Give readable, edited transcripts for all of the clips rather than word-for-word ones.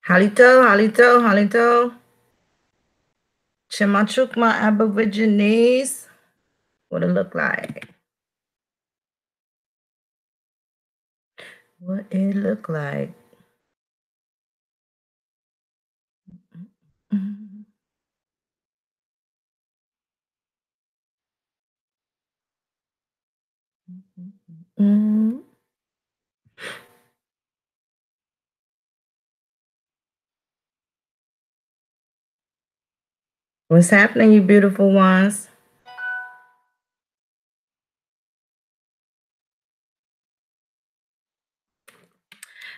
Halito. Chimachukma Aborigines. What it look like? What it look like? What's happening, you beautiful ones?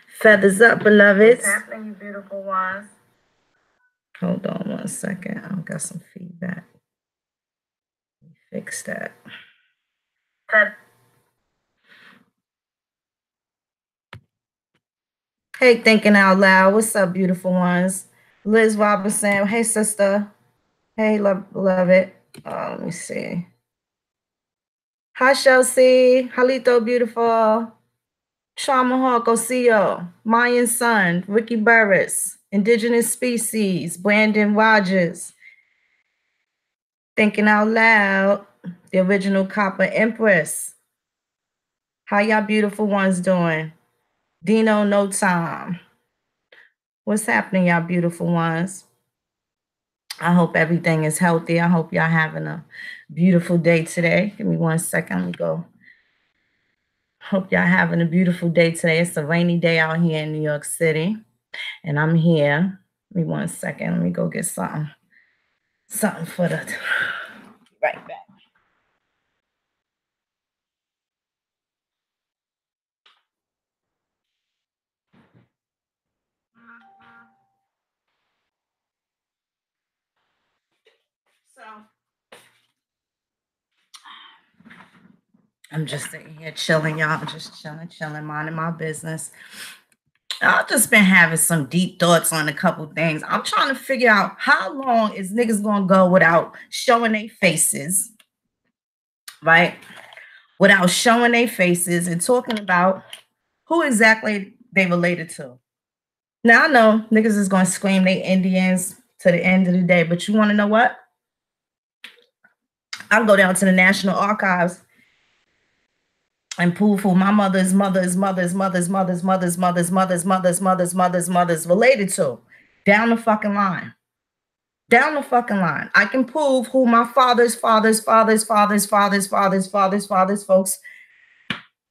Feathers up, beloveds. What's happening, you beautiful ones? Hold on 1 second. I've got some feedback. Let me fix that. Hey, thinking out loud. What's up, beautiful ones? Liz Robinson. Hey, sister. Hey, love it. Let me see. Hi, Chelsea. Halito, beautiful. Trauma Hawk, Osio. Mayan Sun. Ricky Burris. Indigenous Species. Brandon Rogers. Thinking Out Loud. The original Copper Empress. How y'all beautiful ones doing? Dino, no time. What's happening, y'all beautiful ones? I hope everything is healthy. I hope y'all having a beautiful day today. Give me 1 second. Let me go. Hope y'all having a beautiful day today. It's a rainy day out here in New York City. And I'm here. Give me 1 second. Let me go get something. Something for the... Right back. So... I'm just sitting here chilling, y'all. Just chilling, minding my business. I've just been having some deep thoughts on a couple things. I'm trying to figure out how long is niggas gonna go without showing their faces, right? Without showing their faces and talking about who exactly they related to. Now I know niggas is gonna scream they Indians to the end of the day, but you wanna know what? I'll go down to the National Archives and prove who my mother's related to. Down the fucking line. Down the fucking line. I can prove who my father's folks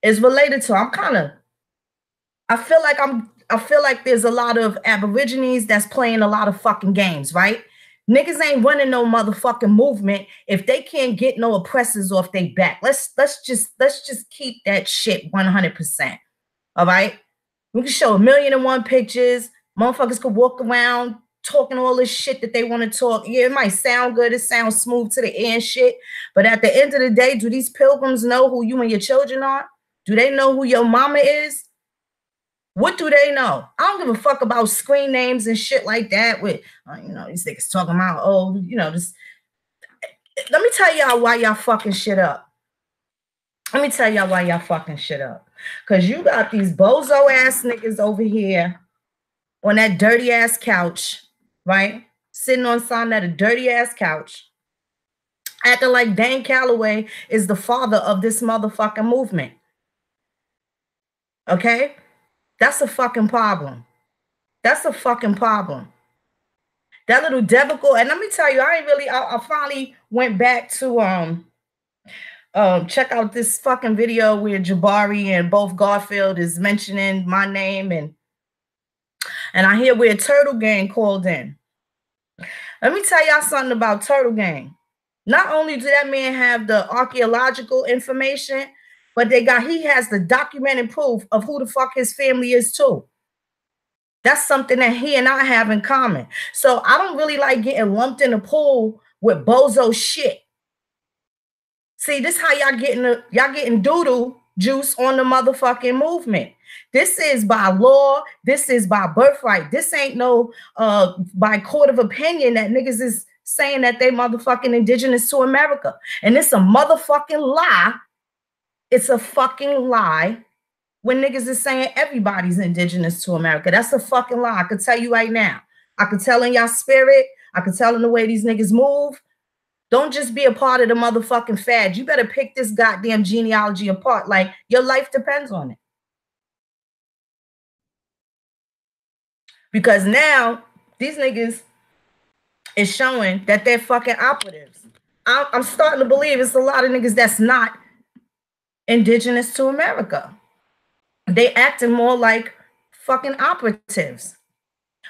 is related to. I feel like there's a lot of Aborigines that's playing a lot of fucking games, right? Niggas ain't running no motherfucking movement if they can't get no oppressors off their back. Let's just keep that shit 100%. All right? We can show 1,000,001 pictures. Motherfuckers could walk around talking all this shit that they want to talk. Yeah, it might sound good. It sounds smooth to the ear and shit. But at the end of the day, do these pilgrims know who you and your children are? Do they know who your mama is? What do they know? I don't give a fuck about screen names and shit like that with, these niggas talking about, just... Let me tell y'all why y'all fucking shit up. Because you got these bozo ass niggas over here on that dirty ass couch, right? Sitting on some that a dirty ass couch, acting like Dan Calloway is the father of this motherfucking movement. Okay? That's a fucking problem. That little debacle, and let me tell you, I finally went back to check out this fucking video where Jabari and both Garfield is mentioning my name, and I hear where Turtle Gang called in. Let me tell y'all something about Turtle Gang. Not only do that man have the archaeological information, but he has the documented proof of who the fuck his family is too. That's something that he and I have in common. So I don't really like getting lumped in a pool with bozo shit. See, this is how y'all getting doodle juice on the motherfucking movement. This is by law. This is by birthright. This ain't no by court of opinion that niggas is saying that they motherfucking indigenous to America. And it's a motherfucking lie. It's a fucking lie when niggas is saying everybody's indigenous to America. That's a fucking lie. I can tell you right now. I can tell in y'all spirit. I can tell in the way these niggas move. Don't just be a part of the motherfucking fad. You better pick this goddamn genealogy apart. Like, your life depends on it. Because now, these niggas is showing that they're fucking operatives. I'm starting to believe it's a lot of niggas that's not indigenous to America. They acting more like fucking operatives.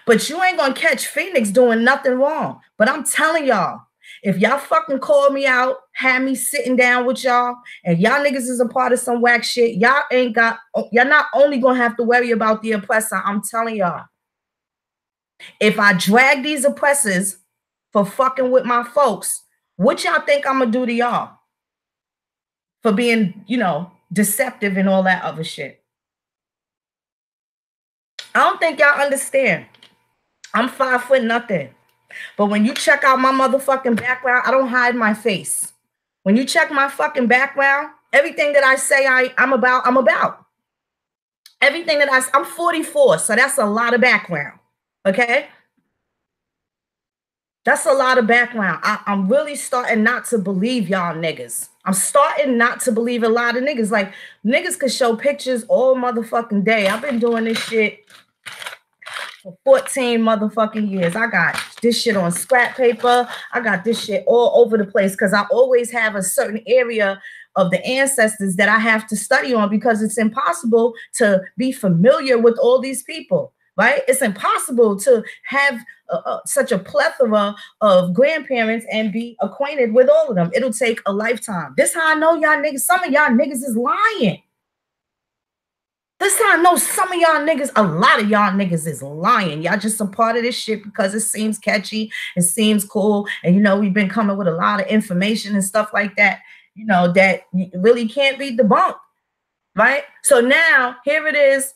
But you ain't gonna catch Phoenix doing nothing wrong. But I'm telling y'all, if y'all fucking call me out, have me sitting down with y'all, and y'all niggas is a part of some whack shit, y'all not only gonna have to worry about the oppressor, I'm telling y'all. If I drag these oppressors for fucking with my folks, what y'all think I'm gonna do to y'all? For being, you know, deceptive and all that other shit. I don't think y'all understand. I'm 5 foot nothing. But when you check out my motherfucking background, I don't hide my face. When you check my fucking background, everything that I say I'm about. Everything that I'm 44, so that's a lot of background. Okay? That's a lot of background. I'm really starting not to believe y'all niggas. I'm starting not to believe a lot of niggas. Like, niggas could show pictures all motherfucking day. I've been doing this shit for 14 motherfucking years. I got this shit on scrap paper. I got this shit all over the place because I always have a certain area of the ancestors that I have to study on because it's impossible to be familiar with all these people, right? It's impossible to have such a plethora of grandparents and be acquainted with all of them. It'll take a lifetime. This how I know y'all niggas, some of y'all niggas is lying. This time I know some of y'all niggas, a lot of y'all niggas is lying. Y'all just a part of this shit because it seems catchy, it seems cool. And, you know, we've been coming with a lot of information and stuff like that, you know, that really can't be debunked, right? So now, here it is.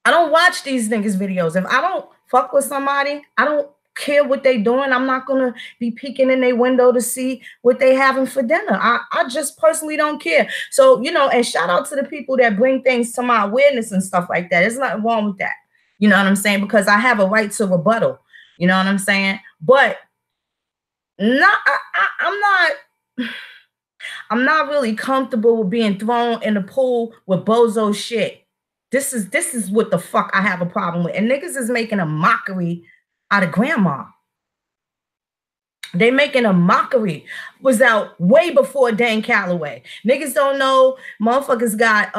I don't watch these niggas' videos. If I don't fuck with somebody, I don't care what they doing. I'm not going to be peeking in their window to see what they having for dinner. I just personally don't care. So, you know, and shout out to the people that bring things to my awareness and stuff like that. There's nothing wrong with that. You know what I'm saying? Because I have a right to rebuttal. You know what I'm saying? But I'm not really comfortable with being thrown in the pool with bozo shit. This is what the fuck I have a problem with. And niggas is making a mockery out of grandma. They making a mockery. Was out way before Dan Calloway. Niggas don't know. Motherfuckers got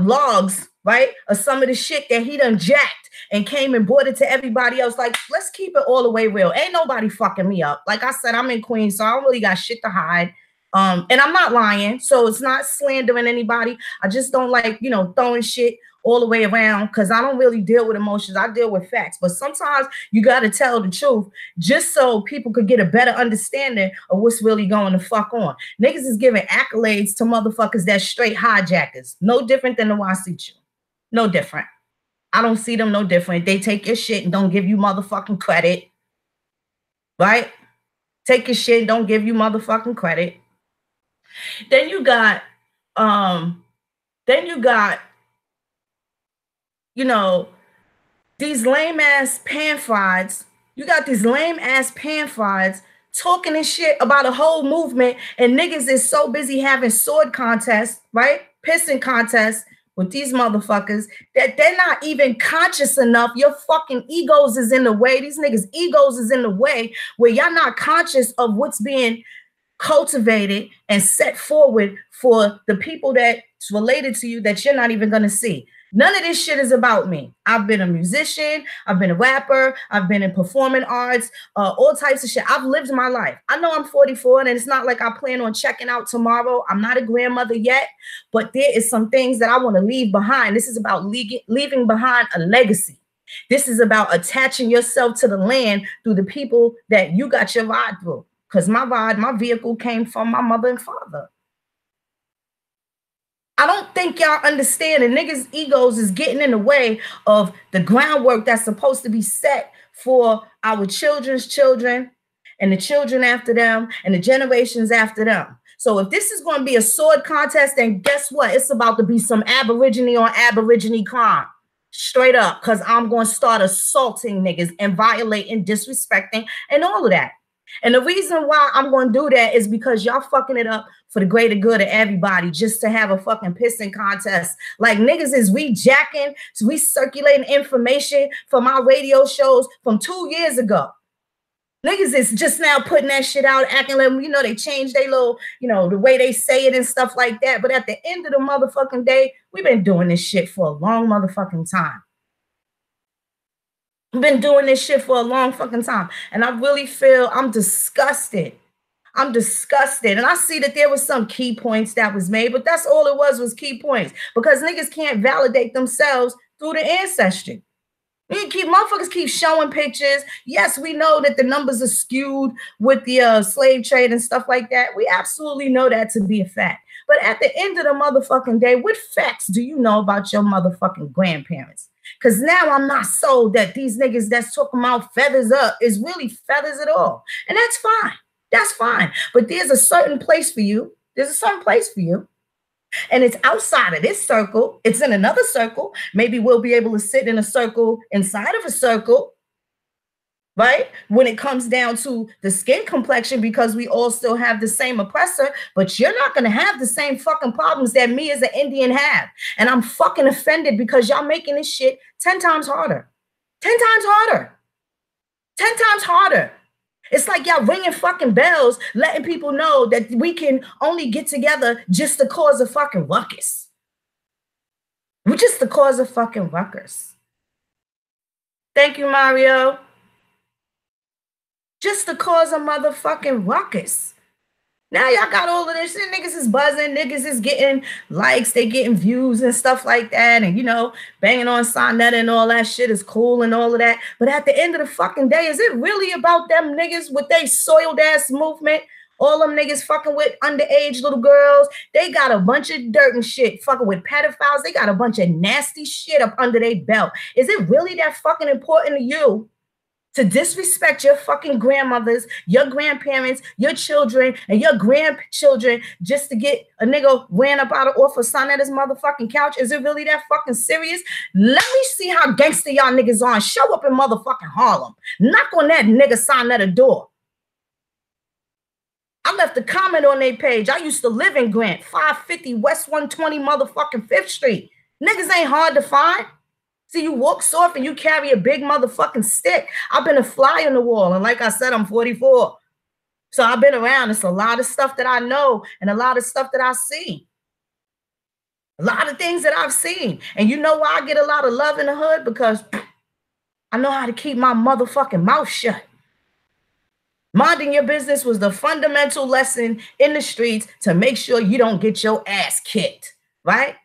logs, right, of some of the shit that he done jacked and came and brought it to everybody else. Like, let's keep it all the way real. Ain't nobody fucking me up. Like I said, I'm in Queens, so I don't really got shit to hide. And I'm not lying, so it's not slandering anybody. I just don't like, you know, throwing shit all the way around because I don't really deal with emotions. I deal with facts. But sometimes you got to tell the truth just so people could get a better understanding of what's really going to fuck on. Niggas is giving accolades to motherfuckers that's straight hijackers. No different than the Wasichu. No different. I don't see them no different. They take your shit and don't give you motherfucking credit. Right? Take your shit and don't give you motherfucking credit. Then you got, you know, these lame ass pan-frieds. You got these lame ass pan-frieds talking and shit about a whole movement, and niggas is so busy having sword contests, right? Pissing contests with these motherfuckers that they're not even conscious enough. Your fucking egos is in the way. These niggas' egos is in the way where y'all not conscious of what's being cultivated and set forward for the people that's related to you that you're not even going to see. None of this shit is about me. I've been a musician. I've been a rapper. I've been in performing arts, all types of shit. I've lived my life. I know I'm 44 and it's not like I plan on checking out tomorrow. I'm not a grandmother yet, but there is some things that I want to leave behind. This is about leaving behind a legacy. This is about attaching yourself to the land through the people that you got your ride through. Because my vehicle came from my mother and father. I don't think y'all understand that niggas' egos is getting in the way of the groundwork that's supposed to be set for our children's children and the children after them and the generations after them. So if this is going to be a sword contest, then guess what? It's about to be some Aborigine on Aborigine crime. Straight up, because I'm going to start assaulting niggas and violating, disrespecting, and all of that. And the reason why I'm going to do that is because y'all fucking it up for the greater good of everybody just to have a fucking pissing contest. Like niggas is rejacking, recirculating information from our radio shows from 2 years ago. Niggas is just now putting that shit out, acting like, you know, they changed their little, you know, the way they say it and stuff like that. But at the end of the motherfucking day, we've been doing this shit for a long motherfucking time. I've been doing this shit for a long fucking time. And I really feel I'm disgusted. I'm disgusted. And I see that there was some key points that was made, but that's all it was key points. Because niggas can't validate themselves through the ancestry. Motherfuckers keep showing pictures. Yes, we know that the numbers are skewed with the slave trade and stuff like that. We absolutely know that to be a fact. But at the end of the motherfucking day, what facts do you know about your motherfucking grandparents? Because now I'm not sold that these niggas that's talking about feathers up is really feathers at all. And that's fine. That's fine. But there's a certain place for you. There's a certain place for you. And it's outside of this circle. It's in another circle. Maybe we'll be able to sit in a circle inside of a circle, right? When it comes down to the skin complexion, because we all still have the same oppressor, but you're not going to have the same fucking problems that me as an Indian have. And I'm fucking offended because y'all making this shit 10 times harder. 10 times harder. 10 times harder. It's like y'all ringing fucking bells, letting people know that we can only get together just to cause a fucking ruckus. We're just to cause a fucking ruckus. Thank you, Mario. Just to cause a motherfucking ruckus. Now y'all got all of this. Niggas is buzzing. Niggas is getting likes. They getting views and stuff like that. And, you know, banging on Sonetta and all that shit is cool and all of that. But at the end of the fucking day, is it really about them niggas with they soiled ass movement? All them niggas fucking with underage little girls. They got a bunch of dirt and shit. Fucking with pedophiles. They got a bunch of nasty shit up under their belt. Is it really that fucking important to you to disrespect your fucking grandmothers, your grandparents, your children, and your grandchildren just to get a nigga ran up out of off of Sonetta's motherfucking couch? Is it really that fucking serious? Let me see how gangster y'all niggas are. Show up in motherfucking Harlem. Knock on that nigga Sonetta door. I left a comment on their page. I used to live in Grant, 550 West 120 motherfucking 5th Street. Niggas ain't hard to find. See, you walk soft and you carry a big motherfucking stick. I've been a fly on the wall. And like I said, I'm 44. So I've been around. It's a lot of stuff that I know and a lot of stuff that I see. A lot of things that I've seen. And you know why I get a lot of love in the hood? Because I know how to keep my motherfucking mouth shut. Minding your business was the fundamental lesson in the streets to make sure you don't get your ass kicked, right?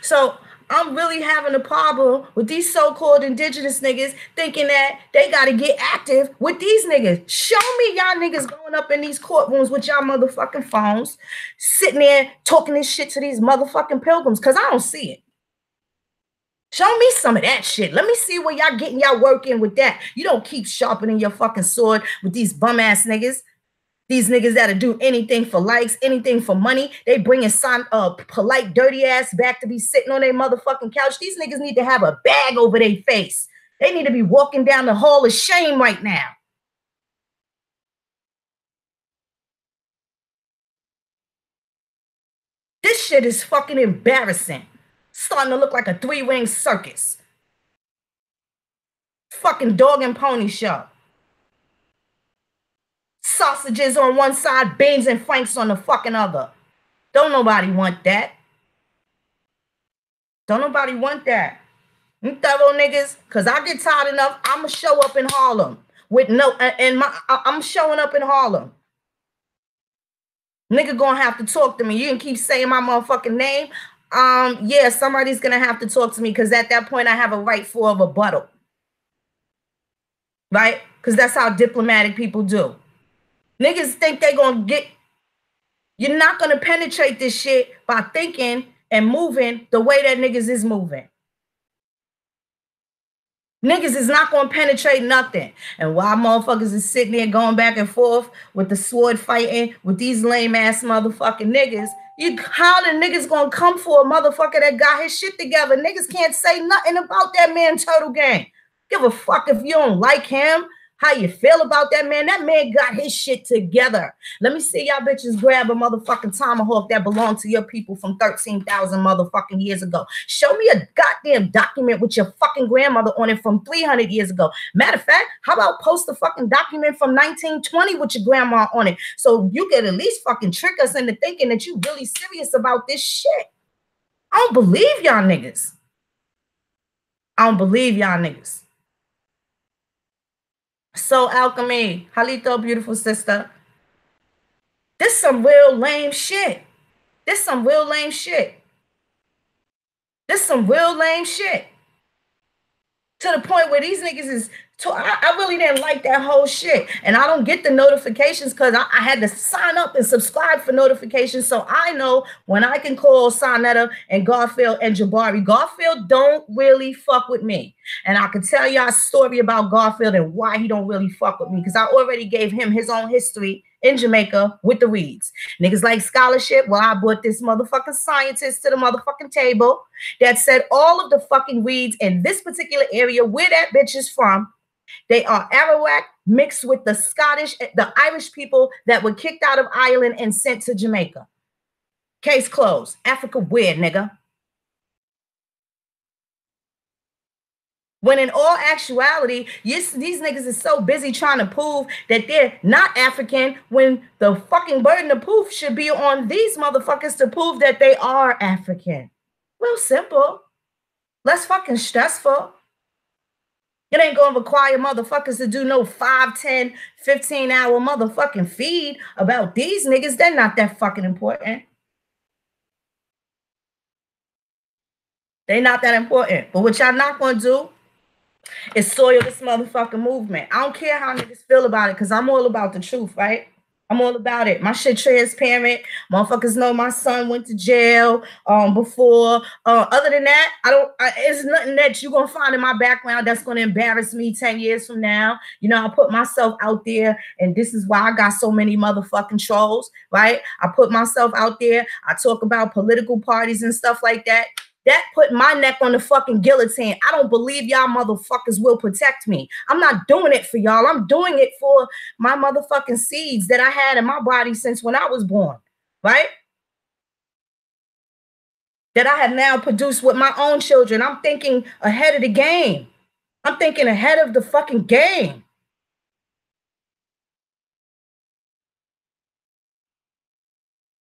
So I'm really having a problem with these so-called indigenous niggas thinking that they got to get active with these niggas. Show me y'all niggas going up in these courtrooms with y'all motherfucking phones, sitting there talking this shit to these motherfucking pilgrims, because I don't see it. Show me some of that shit. Let me see where y'all getting y'all work in with that. You don't keep sharpening your fucking sword with these bum-ass niggas. These niggas that'll do anything for likes, anything for money. They bringing polite, dirty ass back to be sitting on their motherfucking couch. These niggas need to have a bag over their face. They need to be walking down the hall of shame right now. This shit is fucking embarrassing. Starting to look like a 3-ring circus. Fucking dog and pony show. Sausages on one side, beans and franks on the fucking other. Don't nobody want that. Don't nobody want that. You thorough niggas, because I get tired enough, I'ma show up in Harlem. I'm showing up in Harlem. Nigga gonna have to talk to me. You can keep saying my motherfucking name. Yeah, somebody's gonna have to talk to me, because at that point I have a right for a rebuttal. Right? Because that's how diplomatic people do. Niggas think they gonna get You're not gonna penetrate this shit by thinking and moving the way that niggas is moving. Niggas is not gonna penetrate nothing. And while motherfuckers is sitting there going back and forth with the sword fighting with these lame ass motherfucking niggas, how the niggas gonna come for a motherfucker that got his shit together? Niggas can't say nothing about that man Turtle Gang. Give a fuck if you don't like him. How you feel about that man? That man got his shit together. Let me see y'all bitches grab a motherfucking tomahawk that belonged to your people from 13,000 motherfucking years ago. Show me a goddamn document with your fucking grandmother on it from 300 years ago. Matter of fact, how about post a fucking document from 1920 with your grandma on it so you can at least fucking trick us into thinking that you really serious about this shit. I don't believe y'all niggas. I don't believe y'all niggas. So Alchemy, Halito, beautiful sister. This some real lame shit. This some real lame shit. This some real lame shit. To the point where these niggas is, I really didn't like that whole shit. And I don't get the notifications because I had to sign up and subscribe for notifications. So I know when I can call Sonetta and Garfield and Jabari. Garfield don't really fuck with me. And I can tell y'all a story about Garfield and why he don't really fuck with me. Because I already gave him his own history in Jamaica with the weeds. Niggas like scholarship. Well, I brought this motherfucking scientist to the motherfucking table that said all of the fucking weeds in this particular area where that bitch is from, they are Arawak mixed with the Scottish, the Irish people that were kicked out of Ireland and sent to Jamaica. Case closed. Africa weird, nigga. When in all actuality, these niggas is so busy trying to prove that they're not African when the fucking burden of proof should be on these motherfuckers to prove that they are African. Real simple. Less fucking stressful. It ain't gonna require motherfuckers to do no 5, 10, 15-hour motherfucking feed about these niggas. They're not that fucking important. They're not that important. But what y'all not gonna do is soil this motherfucking movement. I don't care how niggas feel about it because I'm all about the truth, right? I'm all about it. My shit transparent. Motherfuckers know my son went to jail before. Other than that, it's nothing that you're gonna find in my background that's gonna embarrass me 10 years from now. You know, I put myself out there, and this is why I got so many motherfucking trolls, right? I put myself out there. I talk about political parties and stuff like that. That put my neck on the fucking guillotine. I don't believe y'all motherfuckers will protect me. I'm not doing it for y'all. I'm doing it for my motherfucking seeds that I had in my body since when I was born, right? That I have now produced with my own children. I'm thinking ahead of the game. I'm thinking ahead of the fucking game.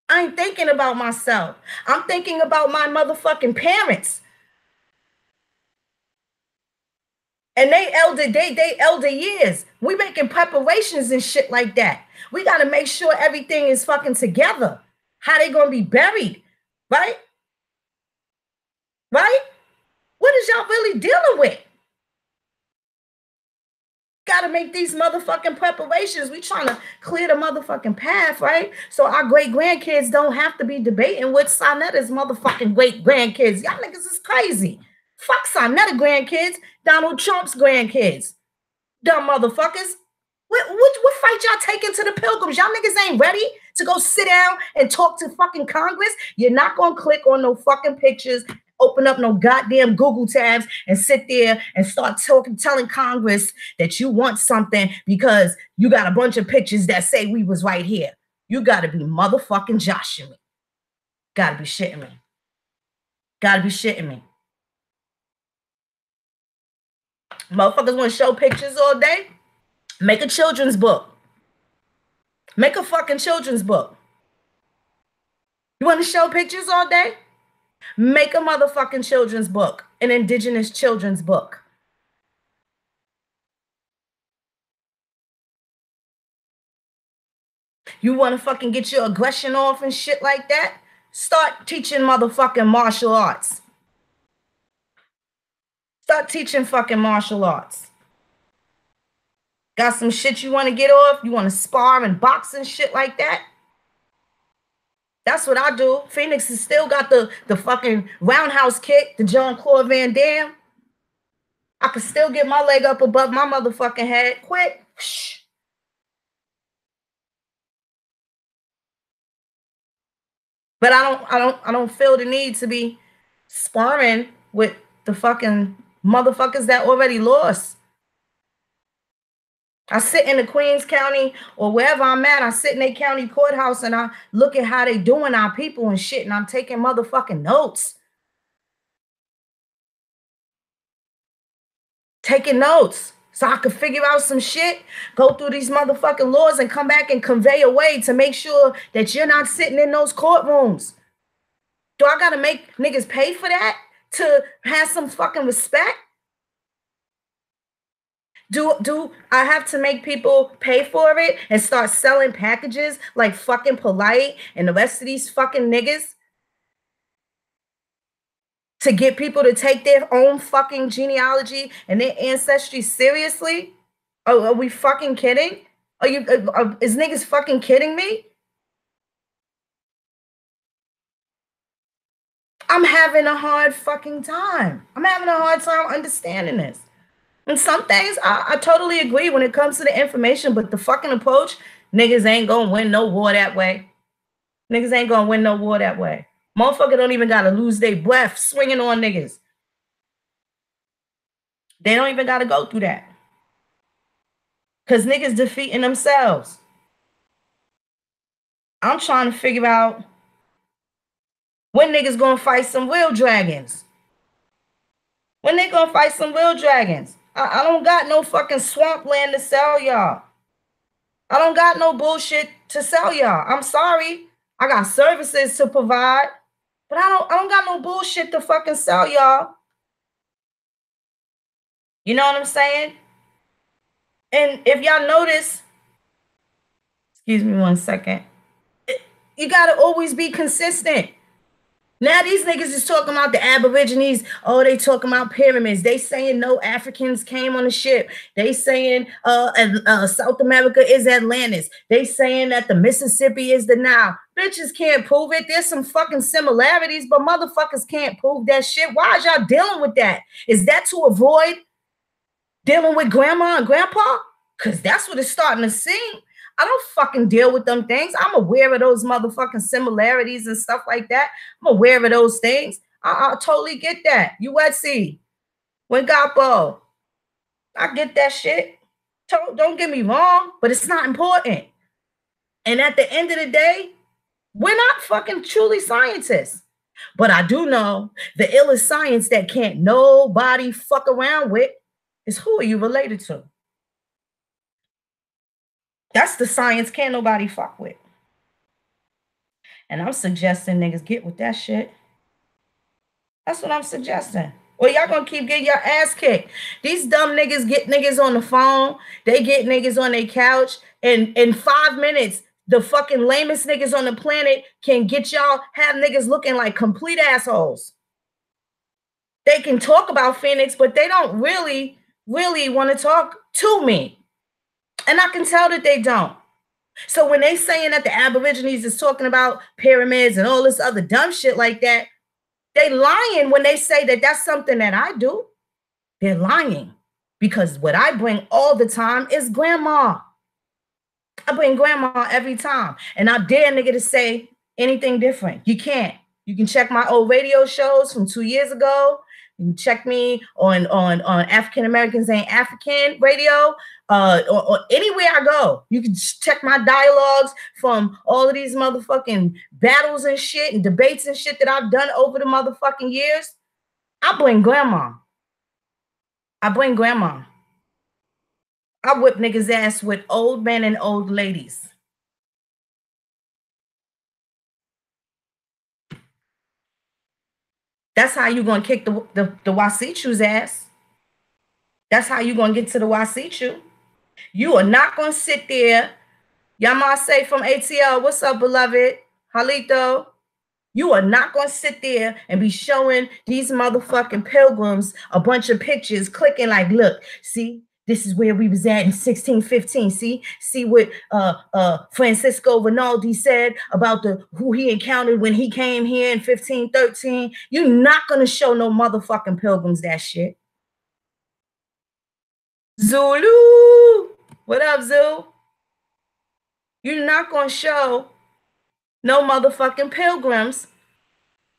I ain't thinking about myself. I'm thinking about my motherfucking parents. And they elder years. We making preparations and shit like that. We got to make sure everything is fucking together. How they gonna be buried, right? Right? What is y'all really dealing with? Got to make these motherfucking preparations. We trying to clear the motherfucking path, right? So our great grandkids don't have to be debating with Sonetta's motherfucking great grandkids. Y'all niggas is crazy. Fuck Sonetta grandkids, Donald Trump's grandkids. Dumb motherfuckers. What fight y'all taking to the pilgrims? Y'all niggas ain't ready to go sit down and talk to fucking Congress. You're not gonna click on no fucking pictures, open up no goddamn Google tabs and sit there and start telling Congress that you want something because you got a bunch of pictures that say we was right here. You gotta be motherfucking joshing me. Gotta be shitting me. Gotta be shitting me. Motherfuckers want to show pictures all day? Make a children's book. Make a fucking children's book. You want to show pictures all day? Make a motherfucking children's book. An indigenous children's book. You want to fucking get your aggression off and shit like that? Start teaching motherfucking martial arts. Start teaching fucking martial arts. Got some shit you want to get off? You want to spar and box and shit like that? That's what I do. Phoenix has still got the fucking roundhouse kick, the Jean-Claude Van Damme. I can still get my leg up above my motherfucking head. Quick. But I don't feel the need to be sparring with the fucking motherfuckers that already lost. I sit in the Queens County or wherever I'm at, I sit in a county courthouse and I look at how they doing our people and shit, and I'm taking motherfucking notes. Taking notes so I could figure out some shit, go through these motherfucking laws and come back and convey a way to make sure that you're not sitting in those courtrooms. Do I gotta make niggas pay for that to have some fucking respect? Do I have to make people pay for it and start selling packages like fucking Polite and the rest of these fucking niggas to get people to take their own fucking genealogy and their ancestry seriously? Are we fucking kidding? Is niggas fucking kidding me? I'm having a hard fucking time. I'm having a hard time understanding this. And some things I totally agree when it comes to the information, but the fucking approach, niggas ain't gonna win no war that way. Niggas ain't gonna win no war that way. Motherfucker don't even gotta lose their breath swinging on niggas. They don't even gotta go through that. Because niggas defeating themselves. I'm trying to figure out when niggas gonna fight some real dragons. When they gonna fight some real dragons? I don't got no fucking swampland to sell y'all. I don't got no bullshit to sell y'all. I'm sorry. I got services to provide, but I don't got no bullshit to fucking sell y'all. You know what I'm saying? And if y'all notice, excuse me one second, you gotta always be consistent. Now these niggas is talking about the Aborigines. Oh, they talking about pyramids. They saying no Africans came on the ship. They saying South America is Atlantis. They saying that the Mississippi is the Nile. Bitches can't prove it. There's some fucking similarities, but motherfuckers can't prove that shit. Why is y'all dealing with that? Is that to avoid dealing with grandma and grandpa? Because that's what it's starting to seem. I don't fucking deal with them things. I'm aware of those motherfucking similarities and stuff like that. I'm aware of those things. I totally get that. USC, Wingapo, I get that shit. Don't get me wrong, but it's not important. And at the end of the day, we're not fucking truly scientists. But I do know the illest science that can't nobody fuck around with is who are you related to? That's the science can't nobody fuck with. And I'm suggesting niggas get with that shit. That's what I'm suggesting. Or y'all gonna keep getting your ass kicked. These dumb niggas get niggas on the phone. They get niggas on their couch. And in 5 minutes, the fucking lamest niggas on the planet can get y'all, have niggas looking like complete assholes. They can talk about Phoenix, but they don't really want to talk to me. And I can tell that they don't. So when they saying that the Aborigines is talking about pyramids and all this other dumb shit like that, they lying when they say that that's something that I do. They're lying because what I bring all the time is grandma. I bring grandma every time. And I dare nigga to say anything different. You can't. You can check my old radio shows from 2 years ago. You can check me on African Americans Ain't African radio. Or anywhere I go, you can check my dialogues from all of these motherfucking battles and shit and debates and shit that I've done over the motherfucking years. I bring grandma. I bring grandma. I whip niggas' ass with old men and old ladies. That's how you gonna kick the Wasichu's ass. That's how you gonna get to the Wasichu. You are not gonna sit there. Yamase from ATL, what's up, beloved? Halito. You are not gonna sit there and be showing these motherfucking pilgrims a bunch of pictures, clicking like, look, see, This is where we was at in 1615. See what Francisco Rinaldi said about the who he encountered when he came here in 1513. You're not gonna show no motherfucking pilgrims that shit. Zulu, what up, Zoo? You're not gonna show no motherfucking pilgrims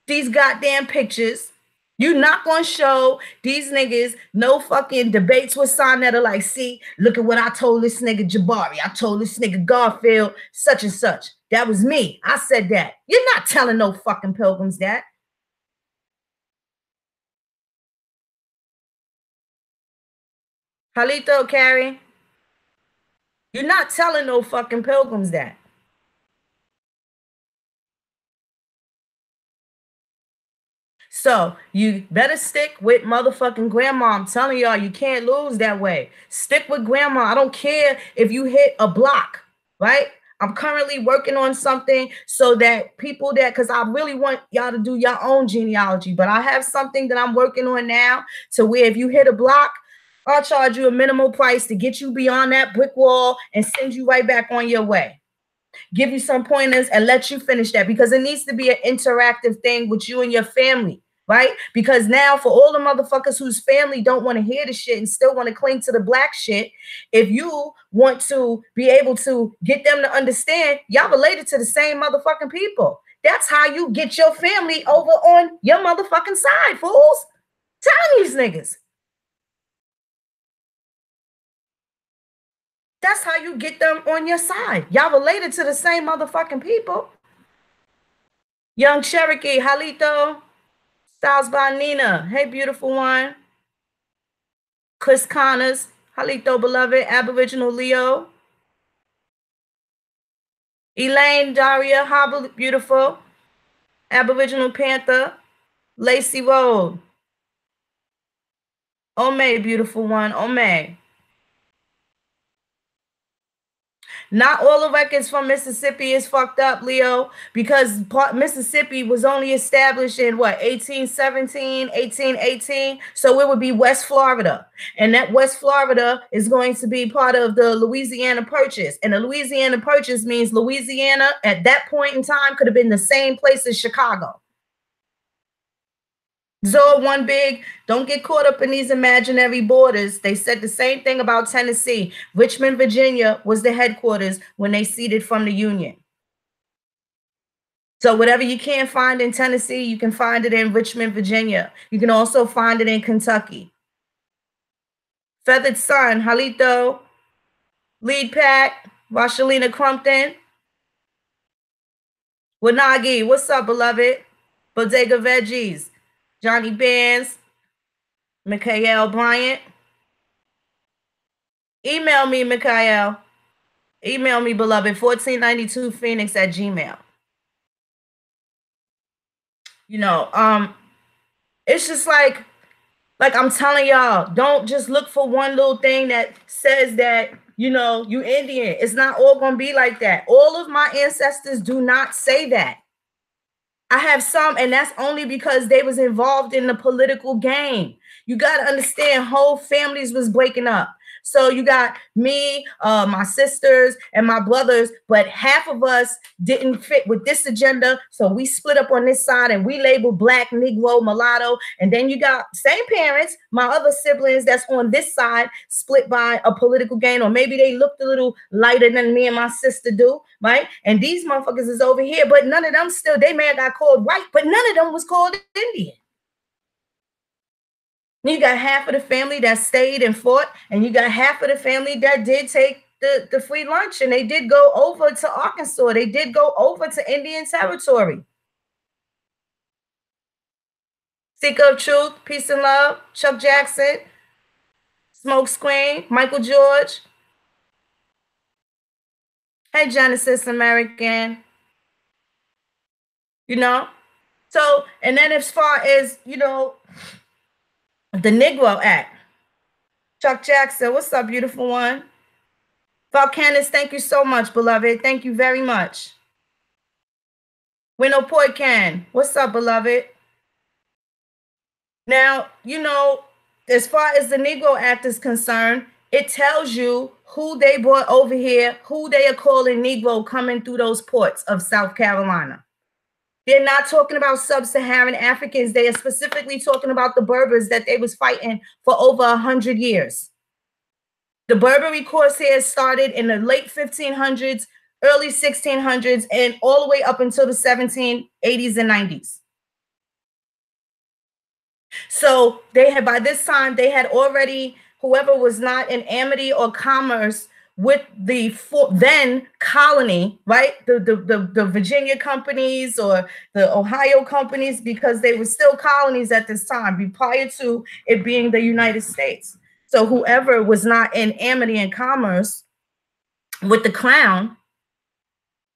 these goddamn pictures. You're not gonna show these niggas no fucking debates with Sonetta like, see, look at what I told this nigga Jabari. I told this nigga Garfield such and such. That was me. I said that. You're not telling no fucking pilgrims that. Halito, Carrie, you're not telling no fucking pilgrims that. So you better stick with motherfucking grandma. I'm telling y'all, you can't lose that way. Stick with grandma. I don't care if you hit a block, right? I'm currently working on something so that people that, because I really want y'all to do your own genealogy, but I have something that I'm working on now to where if you hit a block, I'll charge you a minimal price to get you beyond that brick wall and send you right back on your way. Give you some pointers and let you finish that because it needs to be an interactive thing with you and your family. Right? Because now for all the motherfuckers whose family don't want to hear the shit and still want to cling to the black shit, if you want to be able to get them to understand, y'all related to the same motherfucking people. That's how you get your family over on your motherfucking side, fools. Telling these niggas. That's how you get them on your side. Y'all related to the same motherfucking people. Young Cherokee, Halito. Styles by Nina. Hey, beautiful one. Chris Connors. Halito, beloved. Aboriginal Leo. Elaine Daria. Hobble, beautiful. Aboriginal Panther. Lacey Road. Ome, beautiful one. Ome. Not all the records from Mississippi is fucked up, Leo, because Mississippi was only established in what, 1817, 1818? So it would be West Florida. And that West Florida is going to be part of the Louisiana Purchase. And the Louisiana Purchase means Louisiana at that point in time could have been the same place as Chicago. So one big, don't get caught up in these imaginary borders. They said the same thing about Tennessee. Richmond, Virginia was the headquarters when they ceded from the Union. So whatever you can't find in Tennessee, you can find it in Richmond, Virginia. You can also find it in Kentucky. Feathered Sun, Halito, Lead Pack, Rashalina Crumpton, Wanagi, what's up, beloved? Bodega Veggies. Johnny Bands, Mikael Bryant. Email me, Mikael. Email me, beloved, 1492phoenix at gmail. You know, it's just like I'm telling y'all, don't just look for one little thing that says that, you know, you Indian. It's not all gonna be like that. All of my ancestors do not say that. I have some, and that's only because they was involved in the political game. You got to understand, whole families was breaking up. So you got me, my sisters, and my brothers, but half of us didn't fit with this agenda. So we split up on this side and we labeled black, Negro, mulatto. And then you got same parents, my other siblings that's on this side, split by a political gain, or maybe they looked a little lighter than me and my sister do, right? And these motherfuckers is over here, but none of them still, they may have got called white, but none of them was called Indian. You got half of the family that stayed and fought, and you got half of the family that did take the free lunch, and they did go over to Arkansas. They did go over to Indian territory. Seeker of Truth, Peace and Love, Chuck Jackson, Smoke Screen, Michael George. Hey, Genesis American. You know? So, and then as far as, you know, the Negro Act. Chuck Jackson, what's up, beautiful one? Volcanus, thank you so much, beloved. Thank you very much. Winnow Poican, what's up, beloved? Now, you know, as far as the Negro Act is concerned, It tells you who they brought over here, who they are calling Negro coming through those ports of South Carolina. They're not talking about sub-Saharan Africans. They are specifically talking about the Berbers that they was fighting for over 100 years. The Barbary corsair started in the late 1500s, early 1600s, and all the way up until the 1780s and 90s. So they had, by this time, they had already, whoever was not in amity or commerce with the then colony, right? The Virginia companies or the Ohio companies, because they were still colonies at this time, prior to it being the United States. So whoever was not in amity and commerce with the crown,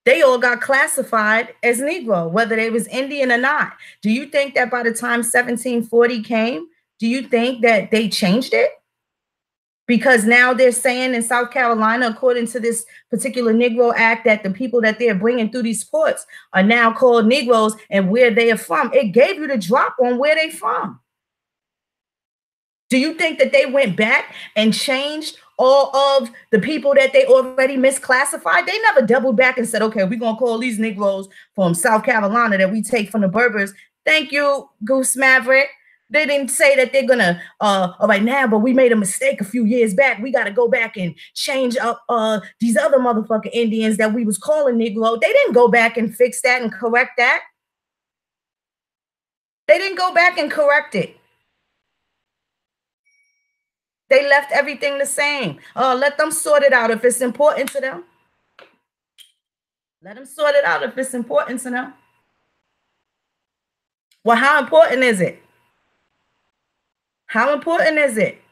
they all got classified as Negro, whether they was Indian or not. Do you think that by the time 1740 came, do you think that they changed it? Because now they're saying in South Carolina, according to this particular Negro Act, that the people that they're bringing through these ports are now called Negroes and where they are from. It gave you the drop on where they from. Do you think that they went back and changed all of the people that they already misclassified? They never doubled back and said, okay, we're going to call these Negroes from South Carolina that we take from the Berbers. Thank you, Goose Maverick. They didn't say that they're going to, all right now, but we made a mistake a few years back. We got to go back and change up these other motherfucking Indians that we was calling Negro. They didn't go back and fix that and correct that. They didn't go back and correct it. They left everything the same. Let them sort it out if it's important to them. Let them sort it out if it's important to them. Well, how important is it? How important is it?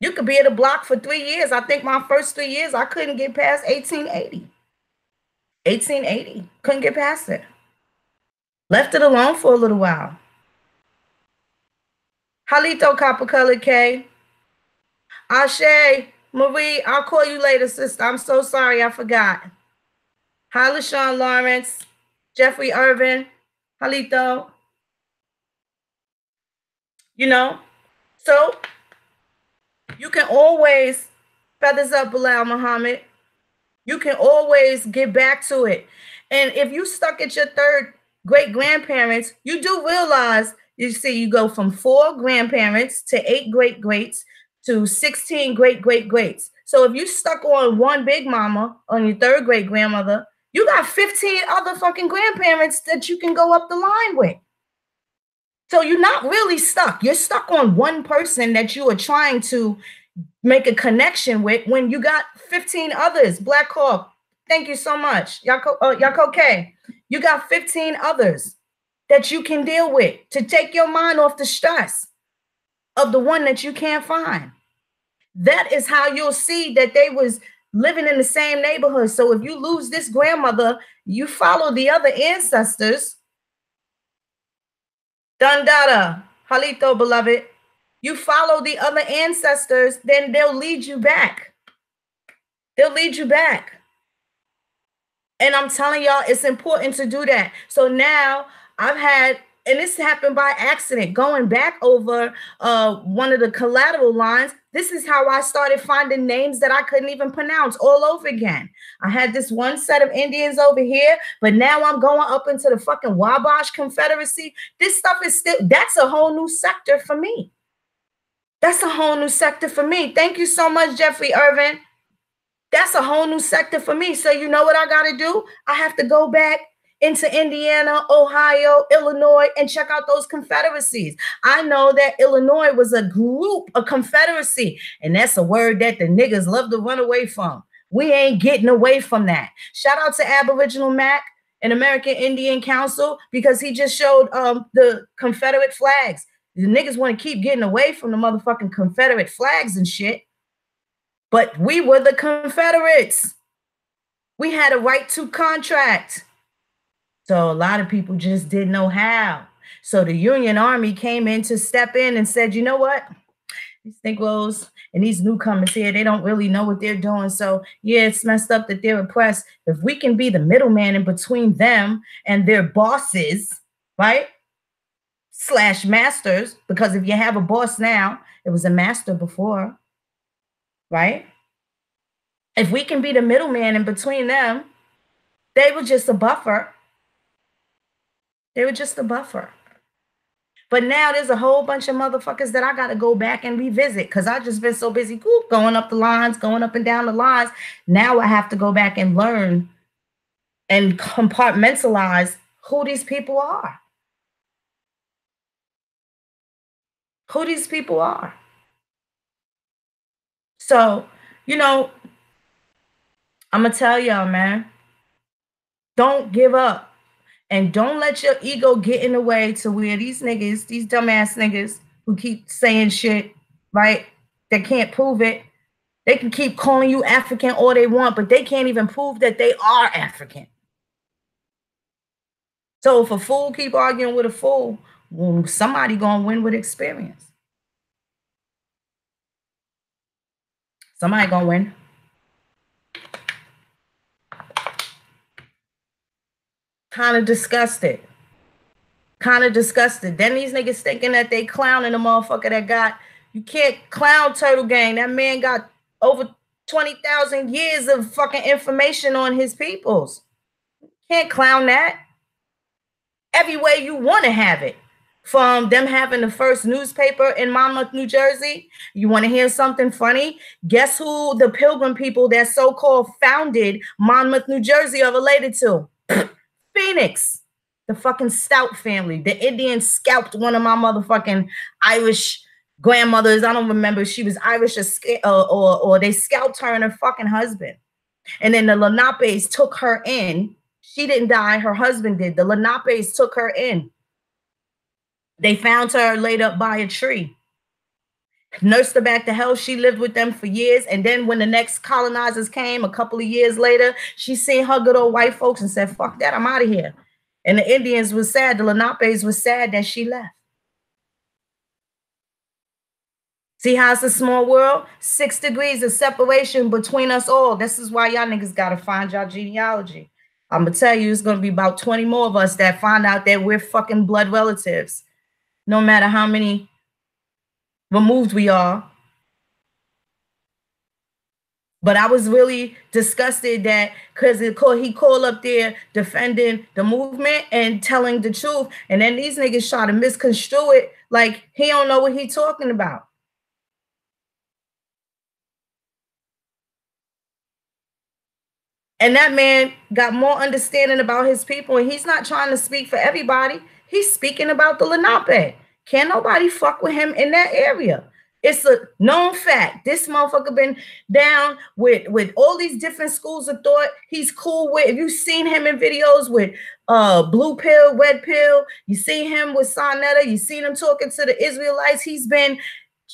You could be at a block for 3 years. I think my first 3 years, I couldn't get past 1880. 1880. Couldn't get past it. Left it alone for a little while. Halito Copper Colored K. Ashe, Marie, I'll call you later, sister. I'm so sorry, I forgot. Hi, LaShawn Lawrence, Jeffrey Irvin, Halito. You know, so you can always, feathers up, Bilal Muhammad. You can always get back to it. And if you stuck at your third great grandparents, you do realize, you see, you go from 4 grandparents to 8 great greats to 16 great great greats. So if you stuck on one big mama, on your third great grandmother, you got 15 other fucking grandparents that you can go up the line with. So you're not really stuck. You're stuck on one person that you are trying to make a connection with when you got 15 others. Black Hawk, thank you so much. Yako K, you got 15 others that you can deal with to take your mind off the stress of the one that you can't find. That is how you'll see that they was living in the same neighborhood. So if you lose this grandmother, you follow the other ancestors. Dandada, Halito, beloved. You follow the other ancestors, then they'll lead you back. They'll lead you back. And I'm telling y'all, it's important to do that. So now I've had, and this happened by accident, going back over one of the collateral lines. This is how I started finding names that I couldn't even pronounce all over again. I had this one set of Indians over here, but now I'm going up into the fucking Wabash Confederacy. This stuff is still, that's a whole new sector for me. That's a whole new sector for me. Thank you so much, Jeffrey Irvin. That's a whole new sector for me. So you know what I got to do? I have to go back into Indiana, Ohio, Illinois, and check out those confederacies. I know that Illinois was a group, a confederacy, and that's a word that the niggas love to run away from. We ain't getting away from that. Shout out to Aboriginal Mac and American Indian Council, because he just showed the Confederate flags. The niggas want to keep getting away from the motherfucking Confederate flags and shit. But we were the Confederates. We had a right to contract. So a lot of people just didn't know how. So the Union Army came in to step in and said, you know what? These Negroes and these newcomers here, they don't really know what they're doing. So yeah, it's messed up that they're oppressed. If we can be the middleman in between them and their bosses, right? / masters, because if you have a boss now, it was a master before. right? If we can be the middleman in between them, they were just a buffer. They were just a buffer. But now there's a whole bunch of motherfuckers that I got to go back and revisit because I just been so busy going up the lines, going up and down the lines. Now I have to go back and learn and compartmentalize who these people are. Who these people are. So, you know, I'm going to tell y'all, man, don't give up. And don't let your ego get in the way to where these niggas, these dumbass niggas who keep saying shit, right? They can't prove it. They can keep calling you African all they want, but they can't even prove that they are African. So if a fool keep arguing with a fool, well, somebody gonna win with experience. Somebody gonna win. Kind of disgusted. Kind of disgusted. Then these niggas thinking that they clowning the motherfucker that got, you can't clown Turtle Gang. That man got over 20,000 years of fucking information on his peoples. Can't clown that. Every way you want to have it. From them having the first newspaper in Monmouth, New Jersey. You want to hear something funny? Guess who the Pilgrim people that so-called founded Monmouth, New Jersey are related to? Phoenix. The fucking Stout family. The Indians scalped one of my motherfucking Irish grandmothers. I don't remember if she was Irish or they scalped her and her fucking husband. And then the Lenapes took her in. She didn't die. Her husband did. The Lenapes took her in. They found her laid up by a tree. Nursed her back to health. She lived with them for years. And then when the next colonizers came a couple of years later, she seen her good old white folks and said, fuck that, I'm out of here. And the Indians was sad. The Lenapes was sad that she left. See how it's a small world? 6 degrees of separation between us all. This is why y'all niggas got to find y'all genealogy. I'm going to tell you, it's going to be about 20 more of us that find out that we're fucking blood relatives. No matter how many removed we are. But I was really disgusted that because he called up there defending the movement and telling the truth. And then these niggas try to misconstrue it like he don't know what he's talking about. And that man got more understanding about his people. And he's not trying to speak for everybody. He's speaking about the Lenape. Can't nobody fuck with him in that area. It's a known fact. This motherfucker been down with all these different schools of thought. He's cool with, if you've seen him in videos with blue pill, red pill, you see him with Sonetta, you seen him talking to the Israelites. He's been,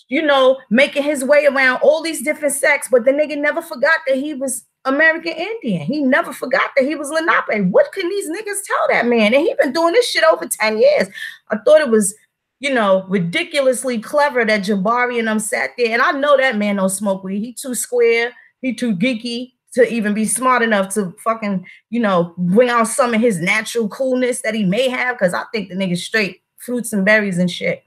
you know, making his way around all these different sects, but the nigga never forgot that he was American Indian. He never forgot that he was Lenape. What can these niggas tell that man? And he been doing this shit over 10 years. I thought it was, you know, ridiculously clever that Jabari and them sat there. And I know that man don't smoke weed. He too square. He too geeky to even be smart enough to fucking, you know, bring out some of his natural coolness that he may have. Because I think the nigga straight fruits and berries and shit.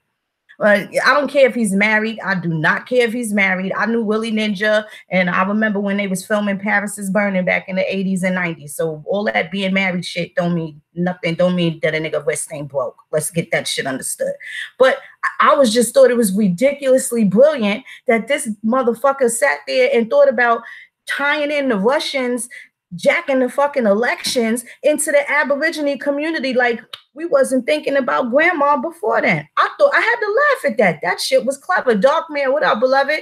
I don't care if he's married. I do not care if he's married. I knew Willie Ninja, and I remember when they was filming Paris is Burning back in the 80s and 90s. So all that being married shit don't mean nothing. Don't mean that a nigga wrist ain't broke. Let's get that shit understood. But I was just thought it was ridiculously brilliant that this motherfucker sat there and thought about tying in the Russians jacking the fucking elections into the Aborigine community. Like we wasn't thinking about grandma before then. I thought I had to laugh at that. That shit was clever. Dark man, what up, beloved?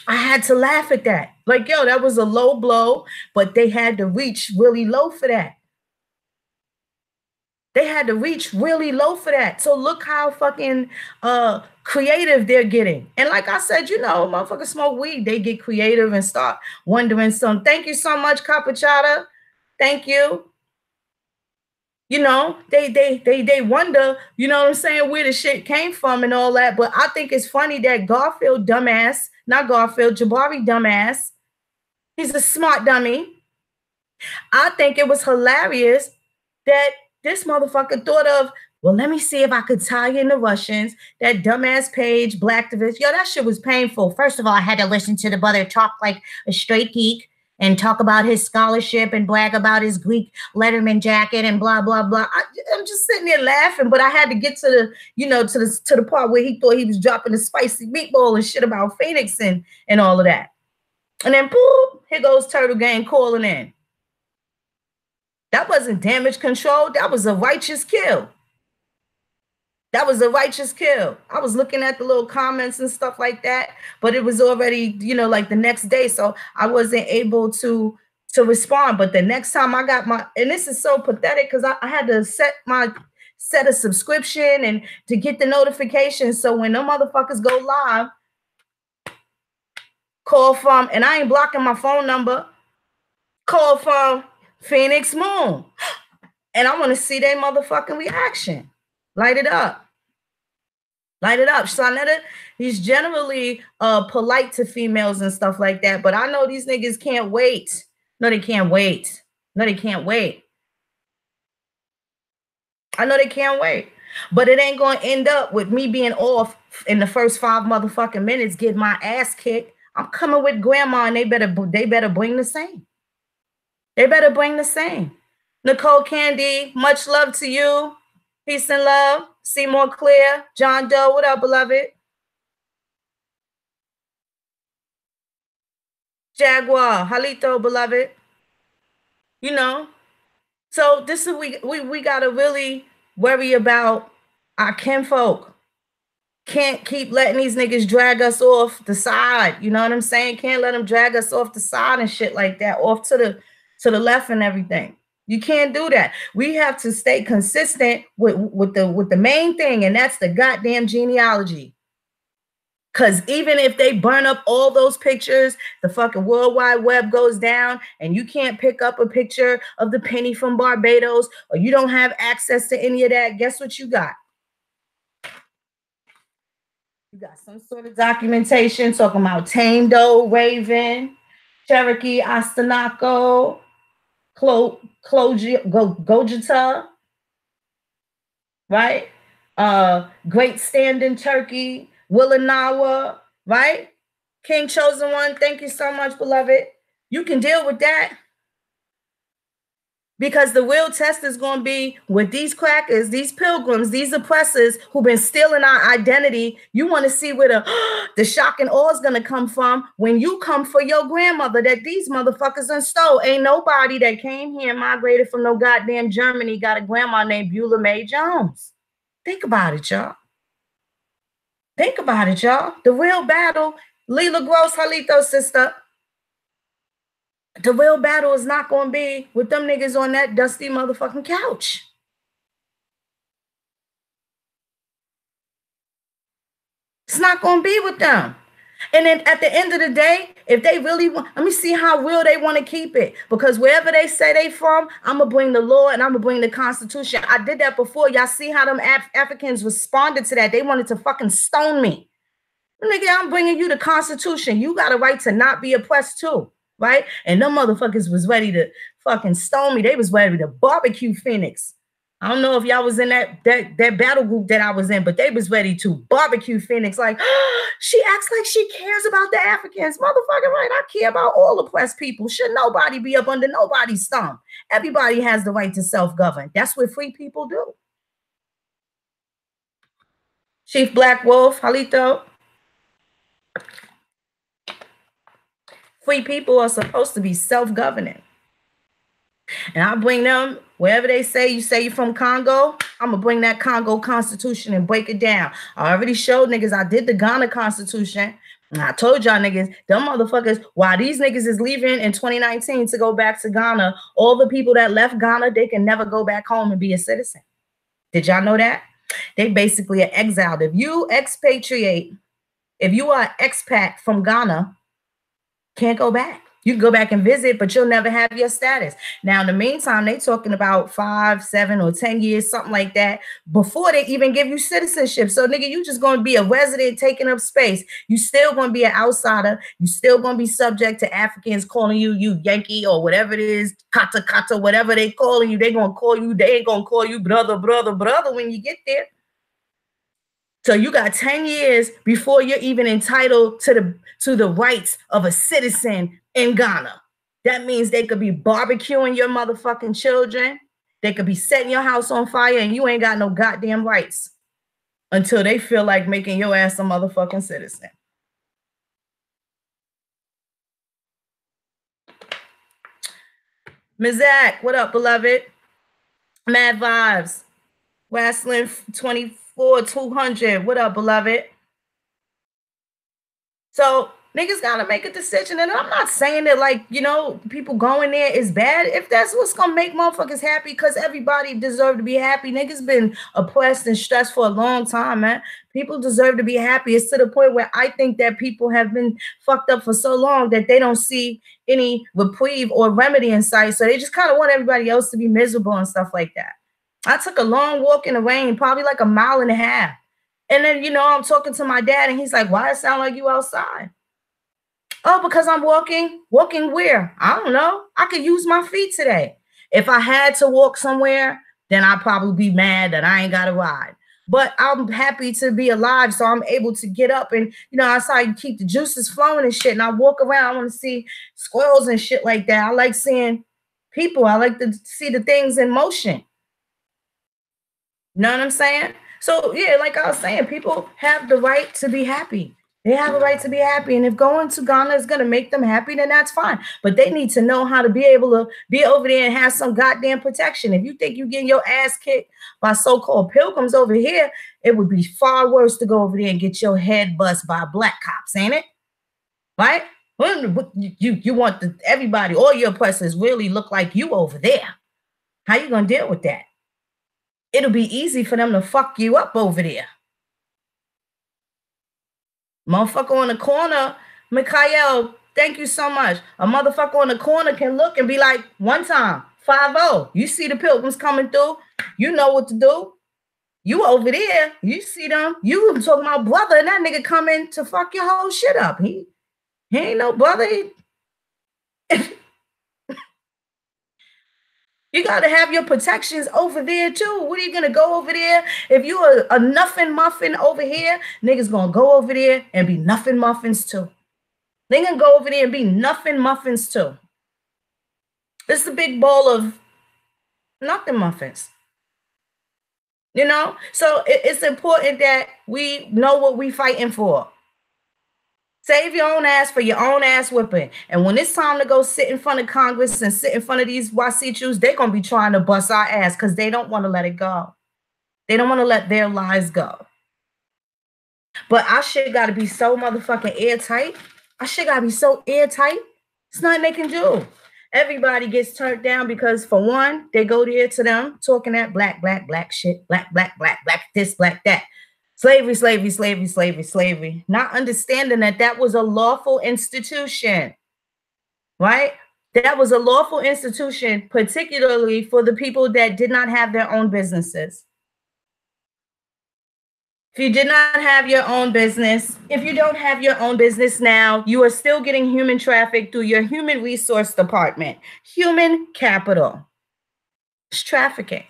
I had to laugh at that. Like, yo, that was a low blow, but they had to reach really low for that. They had to reach really low for that. So look how fucking creative they're getting. And like I said, you know, motherfuckers smoke weed. They get creative and start wondering some. Thank you so much, Capuchata. Thank you. You know, they wonder, you know what I'm saying, where the shit came from and all that. But I think it's funny that Garfield dumbass, not Garfield, Jabari dumbass, he's a smart dummy. I think it was hilarious that this motherfucker thought of Well, let me see if I could tie in the Russians. That dumbass page, Blacktivist. Yo, that shit was painful. First of all, I had to listen to the brother talk like a straight geek and talk about his scholarship and brag about his Greek Letterman jacket and blah blah blah. I'm just sitting there laughing, but I had to get to the, to the part where he thought he was dropping the spicy meatball and shit about Phoenix and all of that. And then boom, here goes Turtle Gang calling in. That wasn't damage control. That was a righteous kill. That was a righteous kill. I was looking at the little comments and stuff like that, but it was already, like the next day. So I wasn't able to respond. But the next time I got and this is so pathetic because I had to set a subscription and to get the notifications. So when them motherfuckers go live, call from, and I ain't blocking my phone number, call from Phoenix Moon. And I want to see their motherfucking reaction. Light it up. Light it up. Shanetta, he's generally polite to females and stuff like that, but I know these niggas can't wait. No, they can't wait. No, they can't wait. I know they can't wait. But it ain't going to end up with me being off in the first 5 motherfucking minutes, getting my ass kicked. I'm coming with grandma, and they better bring the same. They better bring the same. Nicole Candy, much love to you. Peace and love. Seymour Clear. John Doe, what up, beloved? Jaguar, Halito, beloved. So this is we gotta really worry about our kinfolk. Can't keep letting these niggas drag us off the side. You know what I'm saying? Can't let them drag us off the side and shit like that, off to the left and everything. You can't do that. We have to stay consistent with the main thing, and that's the goddamn genealogy. Because even if they burn up all those pictures, the fucking World Wide Web goes down, and you can't pick up a picture of the penny from Barbados, or you don't have access to any of that, guess what you got? You got some sort of documentation talking about Tame Doe, Raven, Cherokee, Astanaco, Gojita, right? Great Standing Turkey, Willanawa, right? King Chosen One, thank you so much, beloved. You can deal with that. Because the real test is going to be with these crackers, these pilgrims, these oppressors who've been stealing our identity. You want to see where the shock and awe is going to come from when you come for your grandmother that these motherfuckers done stole. Ain't nobody that came here and migrated from no goddamn Germany got a grandma named Beulah Mae Jones. Think about it, y'all. Think about it, y'all. The real battle, Leela Gross, Halito, sister. The real battle is not going to be with them niggas on that dusty motherfucking couch. It's not going to be with them. And then at the end of the day, if they really want, let me see how real they want to keep it. Because wherever they say they from, I'm going to bring the law and I'm going to bring the Constitution. I did that before. Y'all see how them Africans responded to that. They wanted to fucking stone me. Nigga, I'm bringing you the Constitution. You got a right to not be oppressed too. Right? And them motherfuckers was ready to fucking stone me. They was ready to barbecue Phoenix. I don't know if y'all was in that battle group that I was in, but they was ready to barbecue Phoenix. Like, she acts like she cares about the Africans. Motherfucker, right? I care about all oppressed people. Should nobody be up under nobody's thumb. Everybody has the right to self-govern. That's what free people do. Chief Black Wolf, Halito. Free people are supposed to be self-governing. And I bring them wherever they say you're from Congo, I'm going to bring that Congo Constitution and break it down. I already showed niggas I did the Ghana Constitution. And I told y'all niggas, them motherfuckers, while these niggas is leaving in 2019 to go back to Ghana, all the people that left Ghana, they can never go back home and be a citizen. Did y'all know that? They basically are exiled. If you expatriate, if you are expat from Ghana, can't go back. You can go back and visit, but you'll never have your status. Now, in the meantime, they talking about 5, 7, or 10 years, something like that, before they even give you citizenship. So, nigga, you just going to be a resident taking up space. You still going to be an outsider. You still going to be subject to Africans calling you Yankee or whatever it is, kata kata, whatever they calling you. They going to call you. They ain't going to call you brother, brother, brother when you get there. So you got 10 years before you're even entitled to the rights of a citizen in Ghana. That means they could be barbecuing your motherfucking children. They could be setting your house on fire and you ain't got no goddamn rights until they feel like making your ass a motherfucking citizen. Ms. Zach, what up, beloved? Mad Vibes. Wrestling 24-200. What up, beloved? So niggas gotta make a decision. And I'm not saying that, like, you know, people going there is bad. If that's what's gonna make motherfuckers happy, because everybody deserve to be happy. Niggas been oppressed and stressed for a long time, man. People deserve to be happy. It's to the point where I think that people have been fucked up for so long that they don't see any reprieve or remedy in sight. So they just kind of want everybody else to be miserable and stuff like that. I took a long walk in the rain, probably like 1.5 miles. And then, you know, I'm talking to my dad and he's like, why it sound like you outside? Oh, because I'm walking. Walking where? I don't know. I could use my feet today. If I had to walk somewhere, then I'd probably be mad that I ain't got to ride. But I'm happy to be alive, so I'm able to get up and, you know, that's how you keep the juices flowing and shit. And I walk around. I want to see squirrels and shit like that. I like seeing people. I like to see the things in motion. You know what I'm saying? So, yeah, like I was saying, people have the right to be happy. They have a right to be happy. And if going to Ghana is going to make them happy, then that's fine. But they need to know how to be able to be over there and have some goddamn protection. If you think you're getting your ass kicked by so-called pilgrims over here, it would be far worse to go over there and get your head bust by black cops, ain't it? Right? You want everybody, all your oppressors really look like you over there. How you going to deal with that? It'll be easy for them to fuck you up over there. Motherfucker on the corner, Mikhail, thank you so much. A motherfucker on the corner can look and be like, one time, 5-0. You see the pilgrims coming through. You know what to do. You over there. You see them. You talking about brother, and that nigga coming to fuck your whole shit up. He ain't no brother. You got to have your protections over there, too. What are you going to go over there? If you are a nothing muffin over here, niggas going to go over there and be nothing muffins, too. They going to go over there and be nothing muffins, too. It's a big bowl of nothing muffins. You know? So it's important that we know what we fighting for. Save your own ass for your own ass whipping. And when it's time to go sit in front of Congress and sit in front of these Wasichus, they're going to be trying to bust our ass because they don't want to let it go. They don't want to let their lies go. But our shit got to be so motherfucking airtight. Our shit got to be so airtight. It's nothing they can do. Everybody gets turned down because, for one, they go there to them talking that black shit. Black, this, black, that. Slavery, slavery, slavery, slavery, slavery. Not understanding that was a lawful institution, right? That was a lawful institution, particularly for the people that did not have their own businesses. If you did not have your own business, if you don't have your own business now, you are still getting human traffic through your human resource department. Human capital. It's trafficking.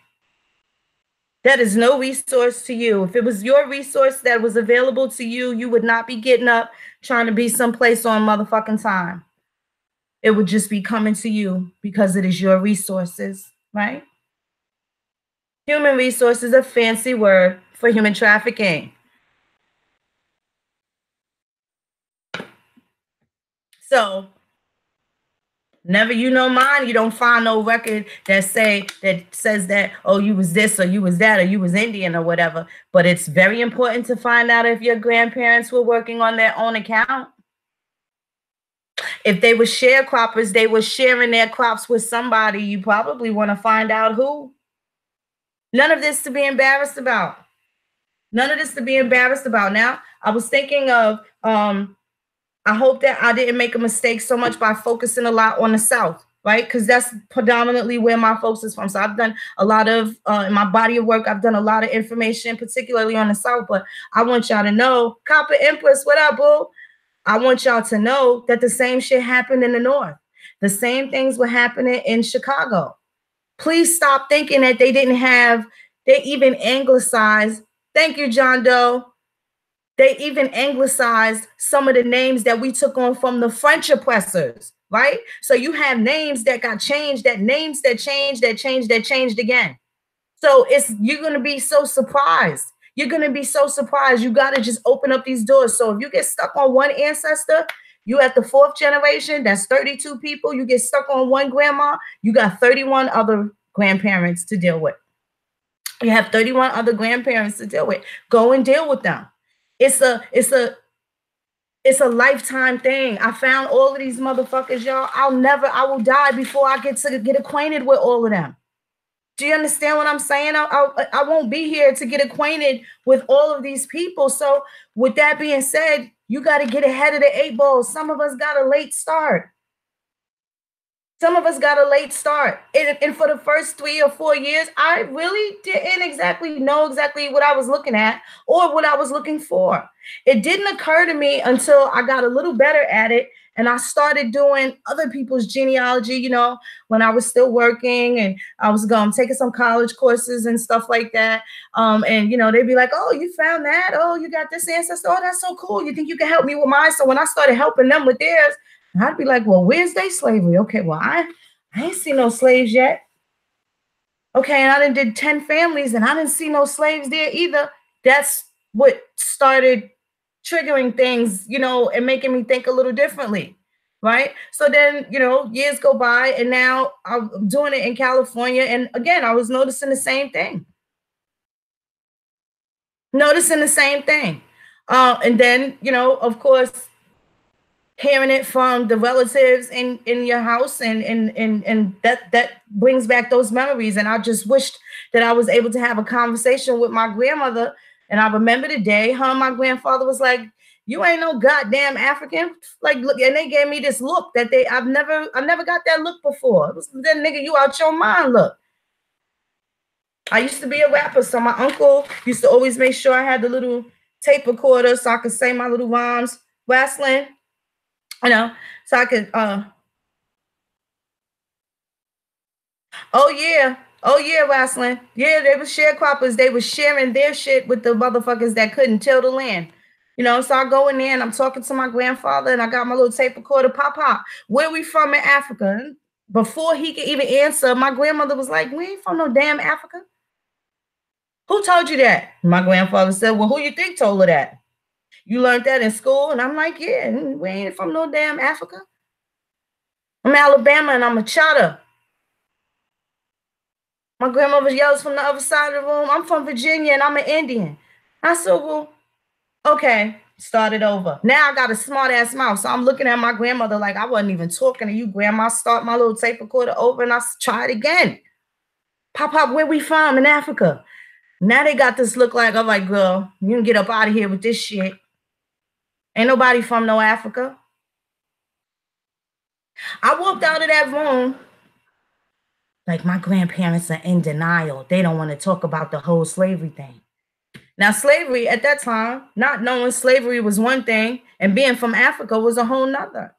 That is no resource to you. If it was your resource that was available to you, you would not be getting up trying to be someplace on motherfucking time. It would just be coming to you because it is your resources, right? Human resource is a fancy word for human trafficking. So, never you know mine, you don't find no record that says that, oh, you was this or you was that or you was Indian or whatever. But it's very important to find out if your grandparents were working on their own account. If they were sharecroppers, they were sharing their crops with somebody. You probably want to find out who. None of this to be embarrassed about. None of this to be embarrassed about. Now, I was thinking of I hope that I didn't make a mistake so much by focusing a lot on the South, right? Because that's predominantly where my focus is from. So I've done a lot of, in my body of work, I've done a lot of information, particularly on the South. But I want y'all to know, Copper Empress, what up, boo? I want y'all to know that the same shit happened in the North. The same things were happening in Chicago. Please stop thinking that they didn't have, they even anglicized. Thank you, John Doe. They even anglicized some of the names that we took on from the French oppressors, right? So you have names that got changed, that names that changed, that changed, that changed again. So you're gonna be so surprised. You're gonna be so surprised. You gotta just open up these doors. So if you get stuck on one ancestor, you at the fourth generation, that's 32 people. You get stuck on one grandma, you got 31 other grandparents to deal with. You have 31 other grandparents to deal with. Go and deal with them. It's a lifetime thing. I found all of these motherfuckers, y'all. I will die before I get acquainted with all of them. Do you understand what I'm saying? I won't be here to get acquainted with all of these people. So with that being said, you got to get ahead of the 8 ball. Some of us got a late start. Some of us got a late start. And for the first 3 or 4 years, I really didn't exactly know exactly what I was looking at or what I was looking for. It didn't occur to me until I got a little better at it and I started doing other people's genealogy, you know, when I was still working and I was taking some college courses and stuff like that. And, you know, they'd be like, oh, you found that? Oh, you got this ancestor? Oh, that's so cool. You think you can help me with mine? So when I started helping them with theirs, I'd be like, well, where's their slavery? Okay, well, I ain't seen no slaves yet. Okay, and I done did 10 families and I didn't see no slaves there either. That's what started triggering things, you know, and making me think a little differently, right? So then, you know, years go by and now I'm doing it in California. And again, I was noticing the same thing. And then, you know, of course, hearing it from the relatives in your house and that brings back those memories. And I just wished that I was able to have a conversation with my grandmother. And I remember the day my grandfather was like, you ain't no goddamn African. Like, look, and they gave me this look that I've never got that look before. It was that nigga, you out your mind look. I used to be a rapper, so my uncle used to always make sure I had the little tape recorder so I could say my little rhymes, wrestling. You know, so I could, oh yeah, wrestling. Yeah, they were sharecroppers. They were sharing their shit with the motherfuckers that couldn't till the land. You know, so I go in there and I'm talking to my grandfather and I got my little tape recorder, Pop, where we from in Africa? And before he could even answer, my grandmother was like, we ain't from no damn Africa. Who told you that? My grandfather said, well, who you think told her that? You learned that in school? And I'm like, yeah, we ain't from no damn Africa. I'm Alabama and I'm a chatter. My grandmother yells from the other side of the room, I'm from Virginia and I'm an Indian. I said, well, okay, start it over. Now I got a smart ass mouth. So I'm looking at my grandmother like I wasn't even talking to you, grandma. Start my little tape recorder over and I try it again. Pop, where we from in Africa? Now they got this look like, I'm like, girl, you can get up out of here with this shit. Ain't nobody from no Africa. I walked out of that room like my grandparents are in denial. They don't want to talk about the whole slavery thing. Now, slavery at that time, not knowing slavery was one thing and being from Africa was a whole nother.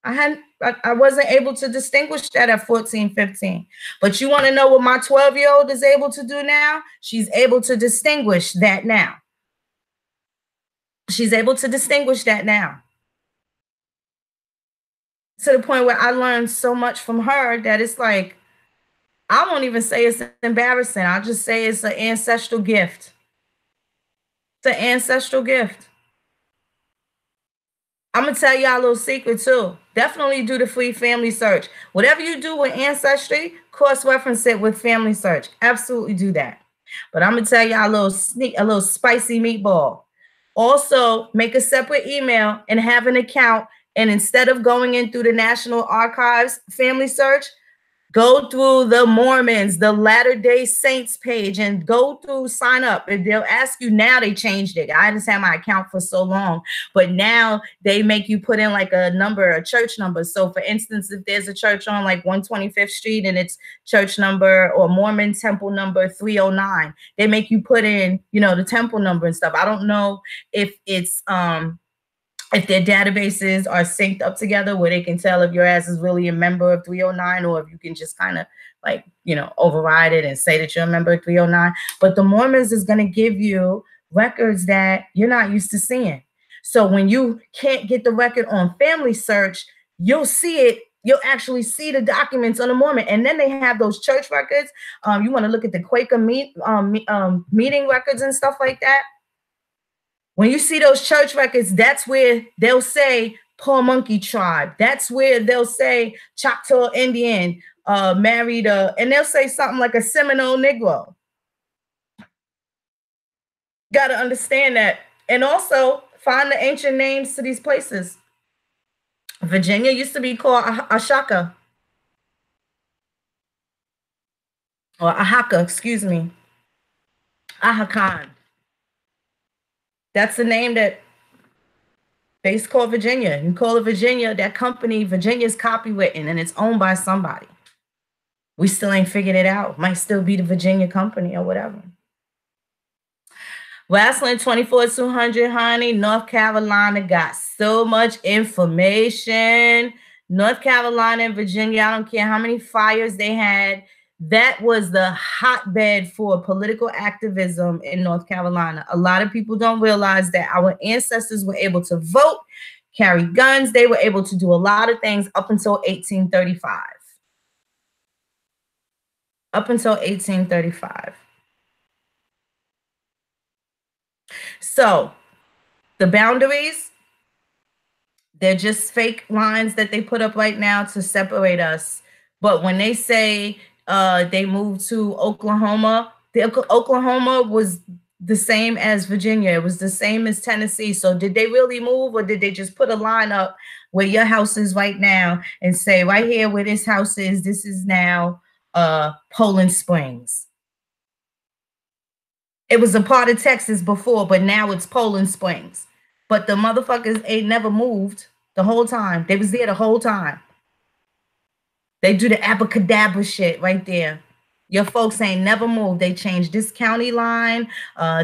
I wasn't able to distinguish that at 14, 15. But you want to know what my 12-year-old is able to do now? She's able to distinguish that now. She's able to distinguish that now. To the point where I learned so much from her that it's like, I won't even say it's embarrassing. I'll just say it's an ancestral gift. It's an ancestral gift. I'm going to tell y'all a little secret too. Definitely do the free family search. Whatever you do with Ancestry, cross-reference it with family search. Absolutely do that. But I'm going to tell y'all a little spicy meatball. Also, make a separate email and have an account. And instead of going in through the National Archives family search, Go through the Mormons, the Latter-day Saints page, and go through sign up. And they'll ask you now. They changed it. I just had my account for so long, but now they make you put in like a number, a church number. So for instance, if there's a church on like 125th Street and it's church number or Mormon temple number 309, they make you put in, you know, the temple number and stuff. I don't know if it's if their databases are synced up together where they can tell if your ass is really a member of 309 or if you can just kind of like, you know, override it and say that you're a member of 309. But the Mormons is going to give you records that you're not used to seeing. So when you can't get the record on Family Search, you'll see it. You'll actually see the documents on the Mormon. And then they have those church records. You want to look at the Quaker meeting records and stuff like that. When you see those church records, that's where they'll say Paw Monkey Tribe. That's where they'll say Choctaw Indian married and they'll say something like a Seminole Negro. Got to understand that. And also find the ancient names to these places. Virginia used to be called Ashaka. Or Ahaka, excuse me. Ahakan. That's the name that they used to call Virginia. You call it Virginia, that company, Virginia's copywritten and it's owned by somebody. We still ain't figured it out. Might still be the Virginia company or whatever. Westland 24-200, honey. North Carolina got so much information. North Carolina and Virginia, I don't care how many fires they had. That was the hotbed for political activism in North Carolina. A lot of people don't realize that our ancestors were able to vote, carry guns. They were able to do a lot of things up until 1835. Up until 1835. So the boundaries, they're just fake lines that they put up right now to separate us. But when they say they moved to Oklahoma, Oklahoma was the same as Virginia. It was the same as Tennessee. So did they really move or did they just put a line up where your house is right now and say right here where this house is, this is now Poland Springs? It was a part of Texas before, but now it's Poland Springs. But the motherfuckers ain't never moved the whole time. They was there the whole time. They do the abracadabra shit right there. Your folks ain't never moved. They changed this county line.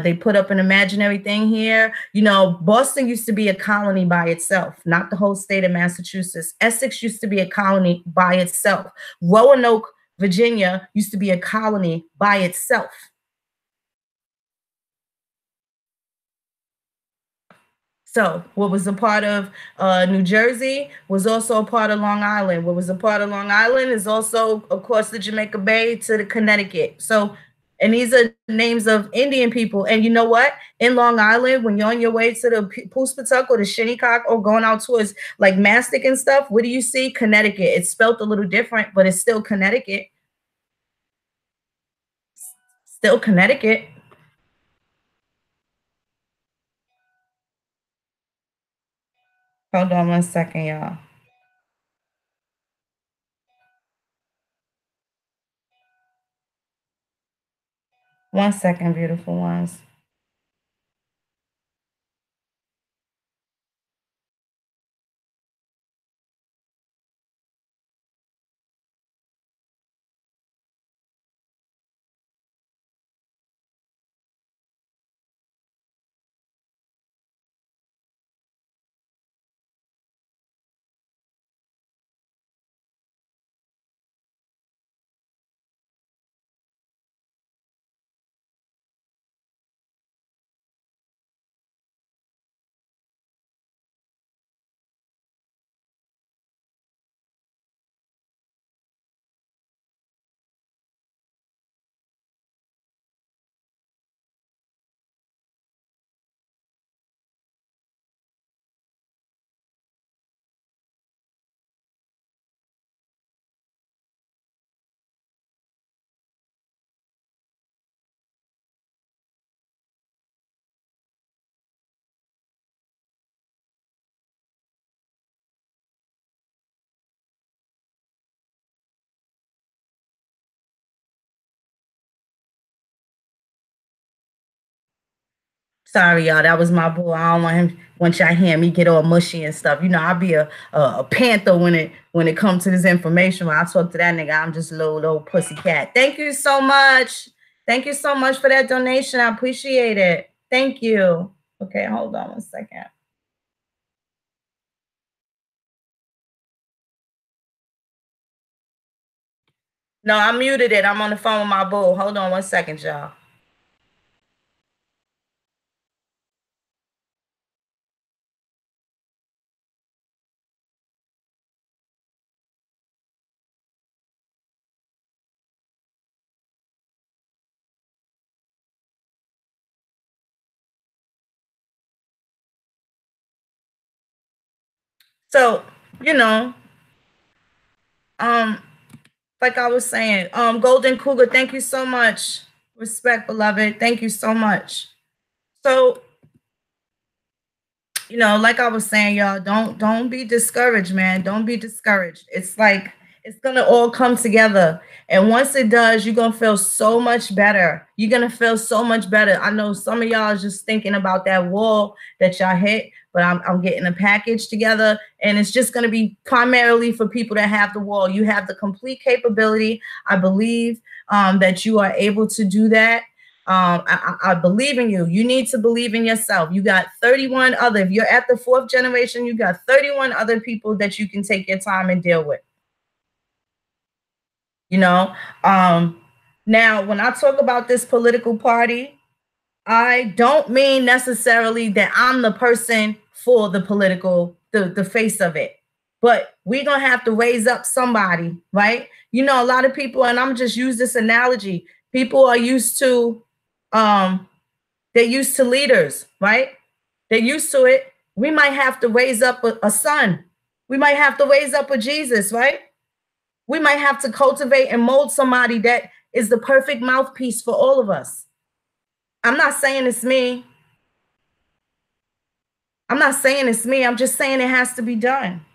They put up an imaginary thing here. You know, Boston used to be a colony by itself, not the whole state of Massachusetts. Essex used to be a colony by itself. Roanoke, Virginia used to be a colony by itself. So what was a part of New Jersey was also a part of Long Island. What was a part of Long Island is also across the Jamaica Bay to the Connecticut. So, and these are names of Indian people. And you know what? In Long Island, when you're on your way to the Poospatuck or the Shinnecock or going out towards like Mastic and stuff, what do you see? Connecticut. It's spelled a little different, but it's still Connecticut. Still Connecticut. Hold on one second, y'all. One second, beautiful ones. Sorry, y'all. That was my boo. I don't want him. Want y'all hear me get all mushy and stuff. You know, I'll be a panther when it comes to this information. When I talk to that nigga, I'm just a little pussy cat. Thank you so much. Thank you so much for that donation. I appreciate it. Thank you. Okay, hold on 1 second. No, I muted it. I'm on the phone with my boo. Hold on 1 second, y'all. So, you know, um, like I was saying, Golden Cougar, thank you so much. Respect, beloved. Thank you so much. So, like I was saying, y'all, don't be discouraged, man. Don't be discouraged. It's like it's gonna all come together. And once it does, you're gonna feel so much better. You're gonna feel so much better. I know some of y'all is just thinking about that wall that y'all hit, but I'm getting a package together, and it's just gonna be primarily for people that have the wall. You have the complete capability. I believe that you are able to do that. I believe in you. You need to believe in yourself. You got 31 other, if you're at the 4th generation, you got 31 other people that you can take your time and deal with. You know, now when I talk about this political party, I don't mean necessarily that I'm the person for the political, the face of it, but we're gonna have to raise up somebody, right? A lot of people, and I'm just use this analogy. People are used to they're used to leaders, right? They're used to it. We might have to raise up a son. We might have to raise up a Jesus, right? We might have to cultivate and mold somebody that is the perfect mouthpiece for all of us. I'm not saying it's me. I'm not saying it's me. I'm just saying it has to be done.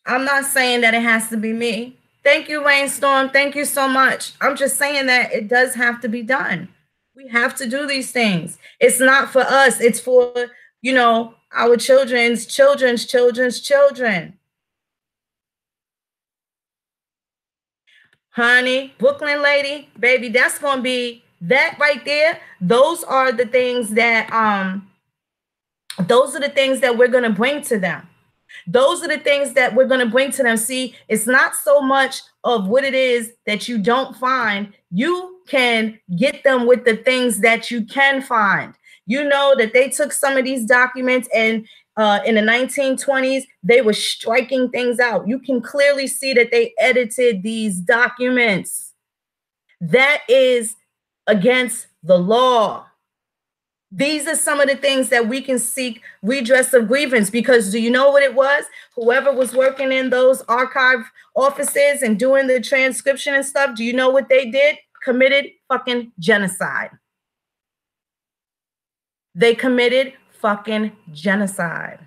I'm not saying that it has to be me. Thank you, Rainstorm. Thank you so much. I'm just saying that it does have to be done. We have to do these things. It's not for us, it's for, our children's children's children's children. Honey, Brooklyn lady, baby, that's going to be that right there. Those are the things that we're going to bring to them. Those are the things that we're going to bring to them. See, it's not so much of what it is that you don't find. You can get them with the things that you can find. You know that they took some of these documents, and in the 1920s, they were striking things out. You can clearly see that they edited these documents. That is against the law. These are some of the things that we can seek redress of grievance, because do you know what it was? Whoever was working in those archive offices and doing the transcription and stuff, do you know what they did? Committed fucking genocide. They committed fucking genocide.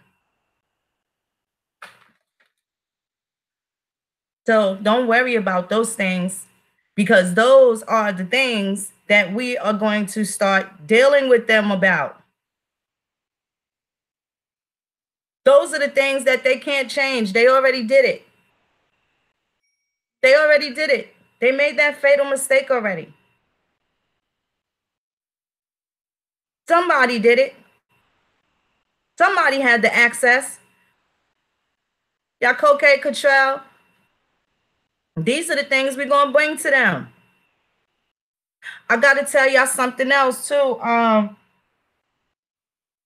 So don't worry about those things, because those are the things that we are going to start dealing with them about. Those are the things that they can't change. They already did it. They already did it. They made that fatal mistake already. Somebody did it. Somebody had the access. Y'all cocaine control. These are the things we're going to bring to them. I got to tell y'all something else too.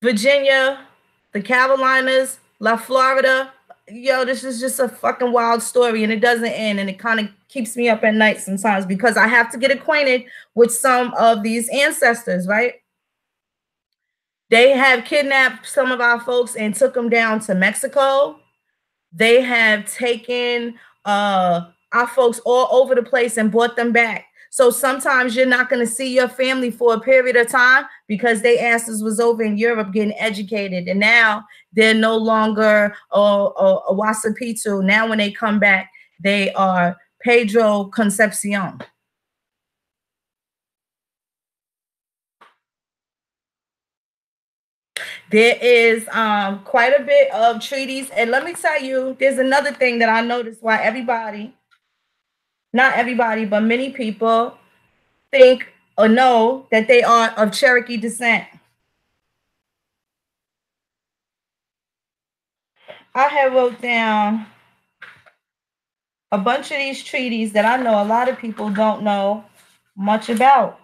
Virginia, the Carolinas, Florida. Yo, this is just a fucking wild story, and it doesn't end, and it kind of keeps me up at night sometimes, because I have to get acquainted with some of these ancestors, right? They have kidnapped some of our folks and took them down to Mexico. They have taken our folks all over the place and brought them back. So sometimes you're not going to see your family for a period of time because they asses was over in Europe getting educated. And now they're no longer a Wasapitu. Now when they come back, they are Pedro Concepcion. There is quite a bit of treaties. And let me tell you, there's another thing that I noticed why everybody, not everybody, but many people think or know that they are of Cherokee descent. I have wrote down a bunch of these treaties that I know a lot of people don't know much about.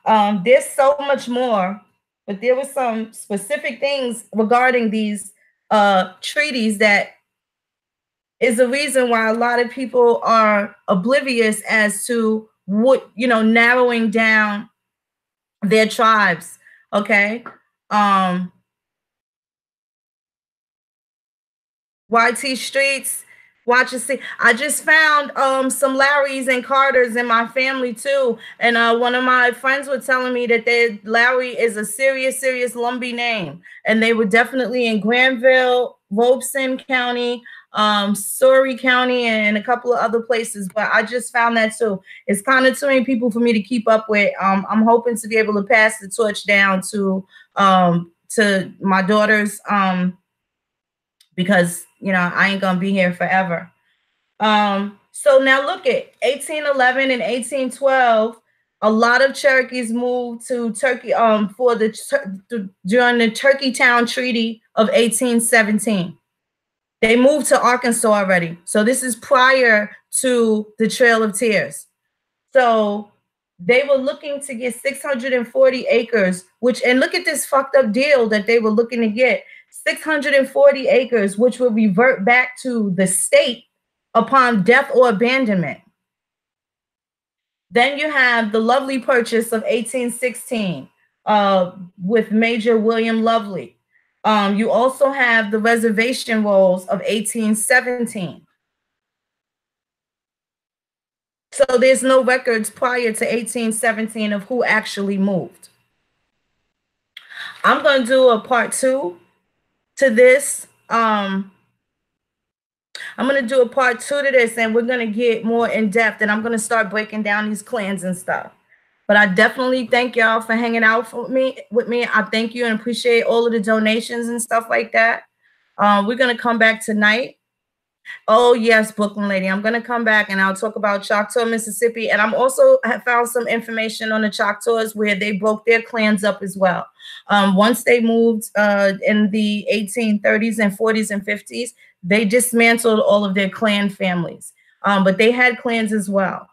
There's so much more, but there were some specific things regarding these treaties that is the reason why a lot of people are oblivious as to what, narrowing down their tribes. Okay. YT Streets, watch and see. I just found some Larrys and Carters in my family too. And one of my friends was telling me that Larry is a serious Lumbee name. And they were definitely in Granville, Robeson County, Surrey County, and a couple of other places. But I just found that too. It's kind of too many people for me to keep up with. I'm hoping to be able to pass the torch down to my daughters, because I ain't gonna be here forever. So now look at 1811 and 1812. A lot of Cherokees moved to Turkey during the Turkeytown Treaty of 1817. They moved to Arkansas already. So this is prior to the Trail of Tears. So they were looking to get 640 acres, and look at this fucked up deal that they were looking to get. 640 acres, which will revert back to the state upon death or abandonment. Then you have the Lovely Purchase of 1816 with Major William Lovely. You also have the Reservation Rolls of 1817. So there's no records prior to 1817 of who actually moved. I'm going to do a part 2 to this. I'm going to do a part 2 to this, and we're going to get more in depth, and I'm going to start breaking down these clans and stuff. But I definitely thank y'all for hanging out with me. I thank you and appreciate all of the donations and stuff like that. We're going to come back tonight. Oh, yes, Brooklyn Lady. I'm going to come back and I'll talk about Choctaw, Mississippi. And I'm also have found some information on the Choctaws where they broke their clans up as well. Once they moved in the 1830s and 40s and 50s, they dismantled all of their clan families. But they had clans as well.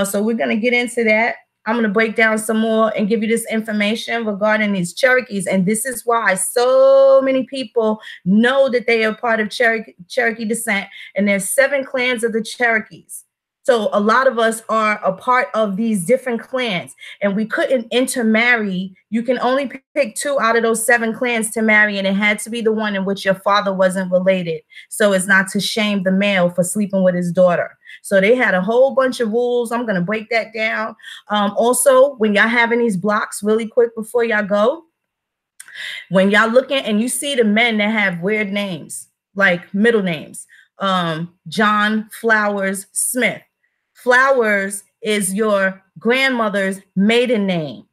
So we're going to get into that. I'm going to break down some more and give you this information regarding these Cherokees. And this is why so many people know that they are part of Cherokee descent. And there's 7 clans of the Cherokees. So a lot of us are a part of these different clans, and we couldn't intermarry. You can only pick 2 out of those 7 clans to marry, and it had to be the one in which your father wasn't related. So it's not to shame the male for sleeping with his daughter. So they had a whole bunch of rules. I'm going to break that down. Also, when y'all having these blocks, really quick before y'all go, when y'all looking and you see the men that have weird names, like middle names, John Flowers Smith. Flowers is your grandmother's maiden name.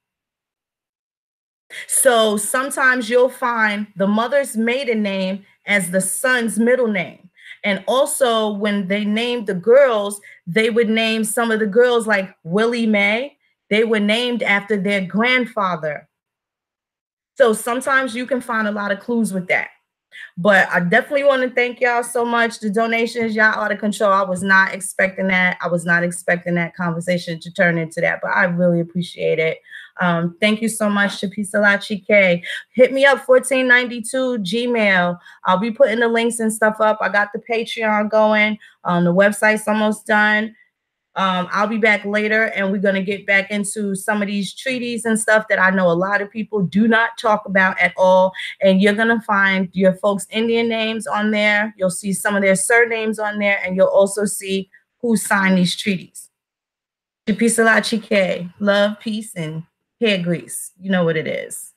So sometimes you'll find the mother's maiden name as the son's middle name. And also when they named the girls, they would name some of the girls like Willie Mae. They were named after their grandfather. So sometimes you can find a lot of clues with that. But I definitely want to thank y'all so much. The donations, y'all out of control. I was not expecting that. I was not expecting that conversation to turn into that, but I really appreciate it. Thank you so much to Pisalachi K. Hit me up, 1492 Gmail. I'll be putting the links and stuff up. I got the Patreon going. The website's almost done. I'll be back later, and we're going to get back into some of these treaties and stuff that I know a lot of people do not talk about at all. And you're going to find your folks' Indian names on there. You'll see some of their surnames on there, and you'll also see who signed these treaties. Peace a lot, Chike. Love, peace, and hair grease. You know what it is.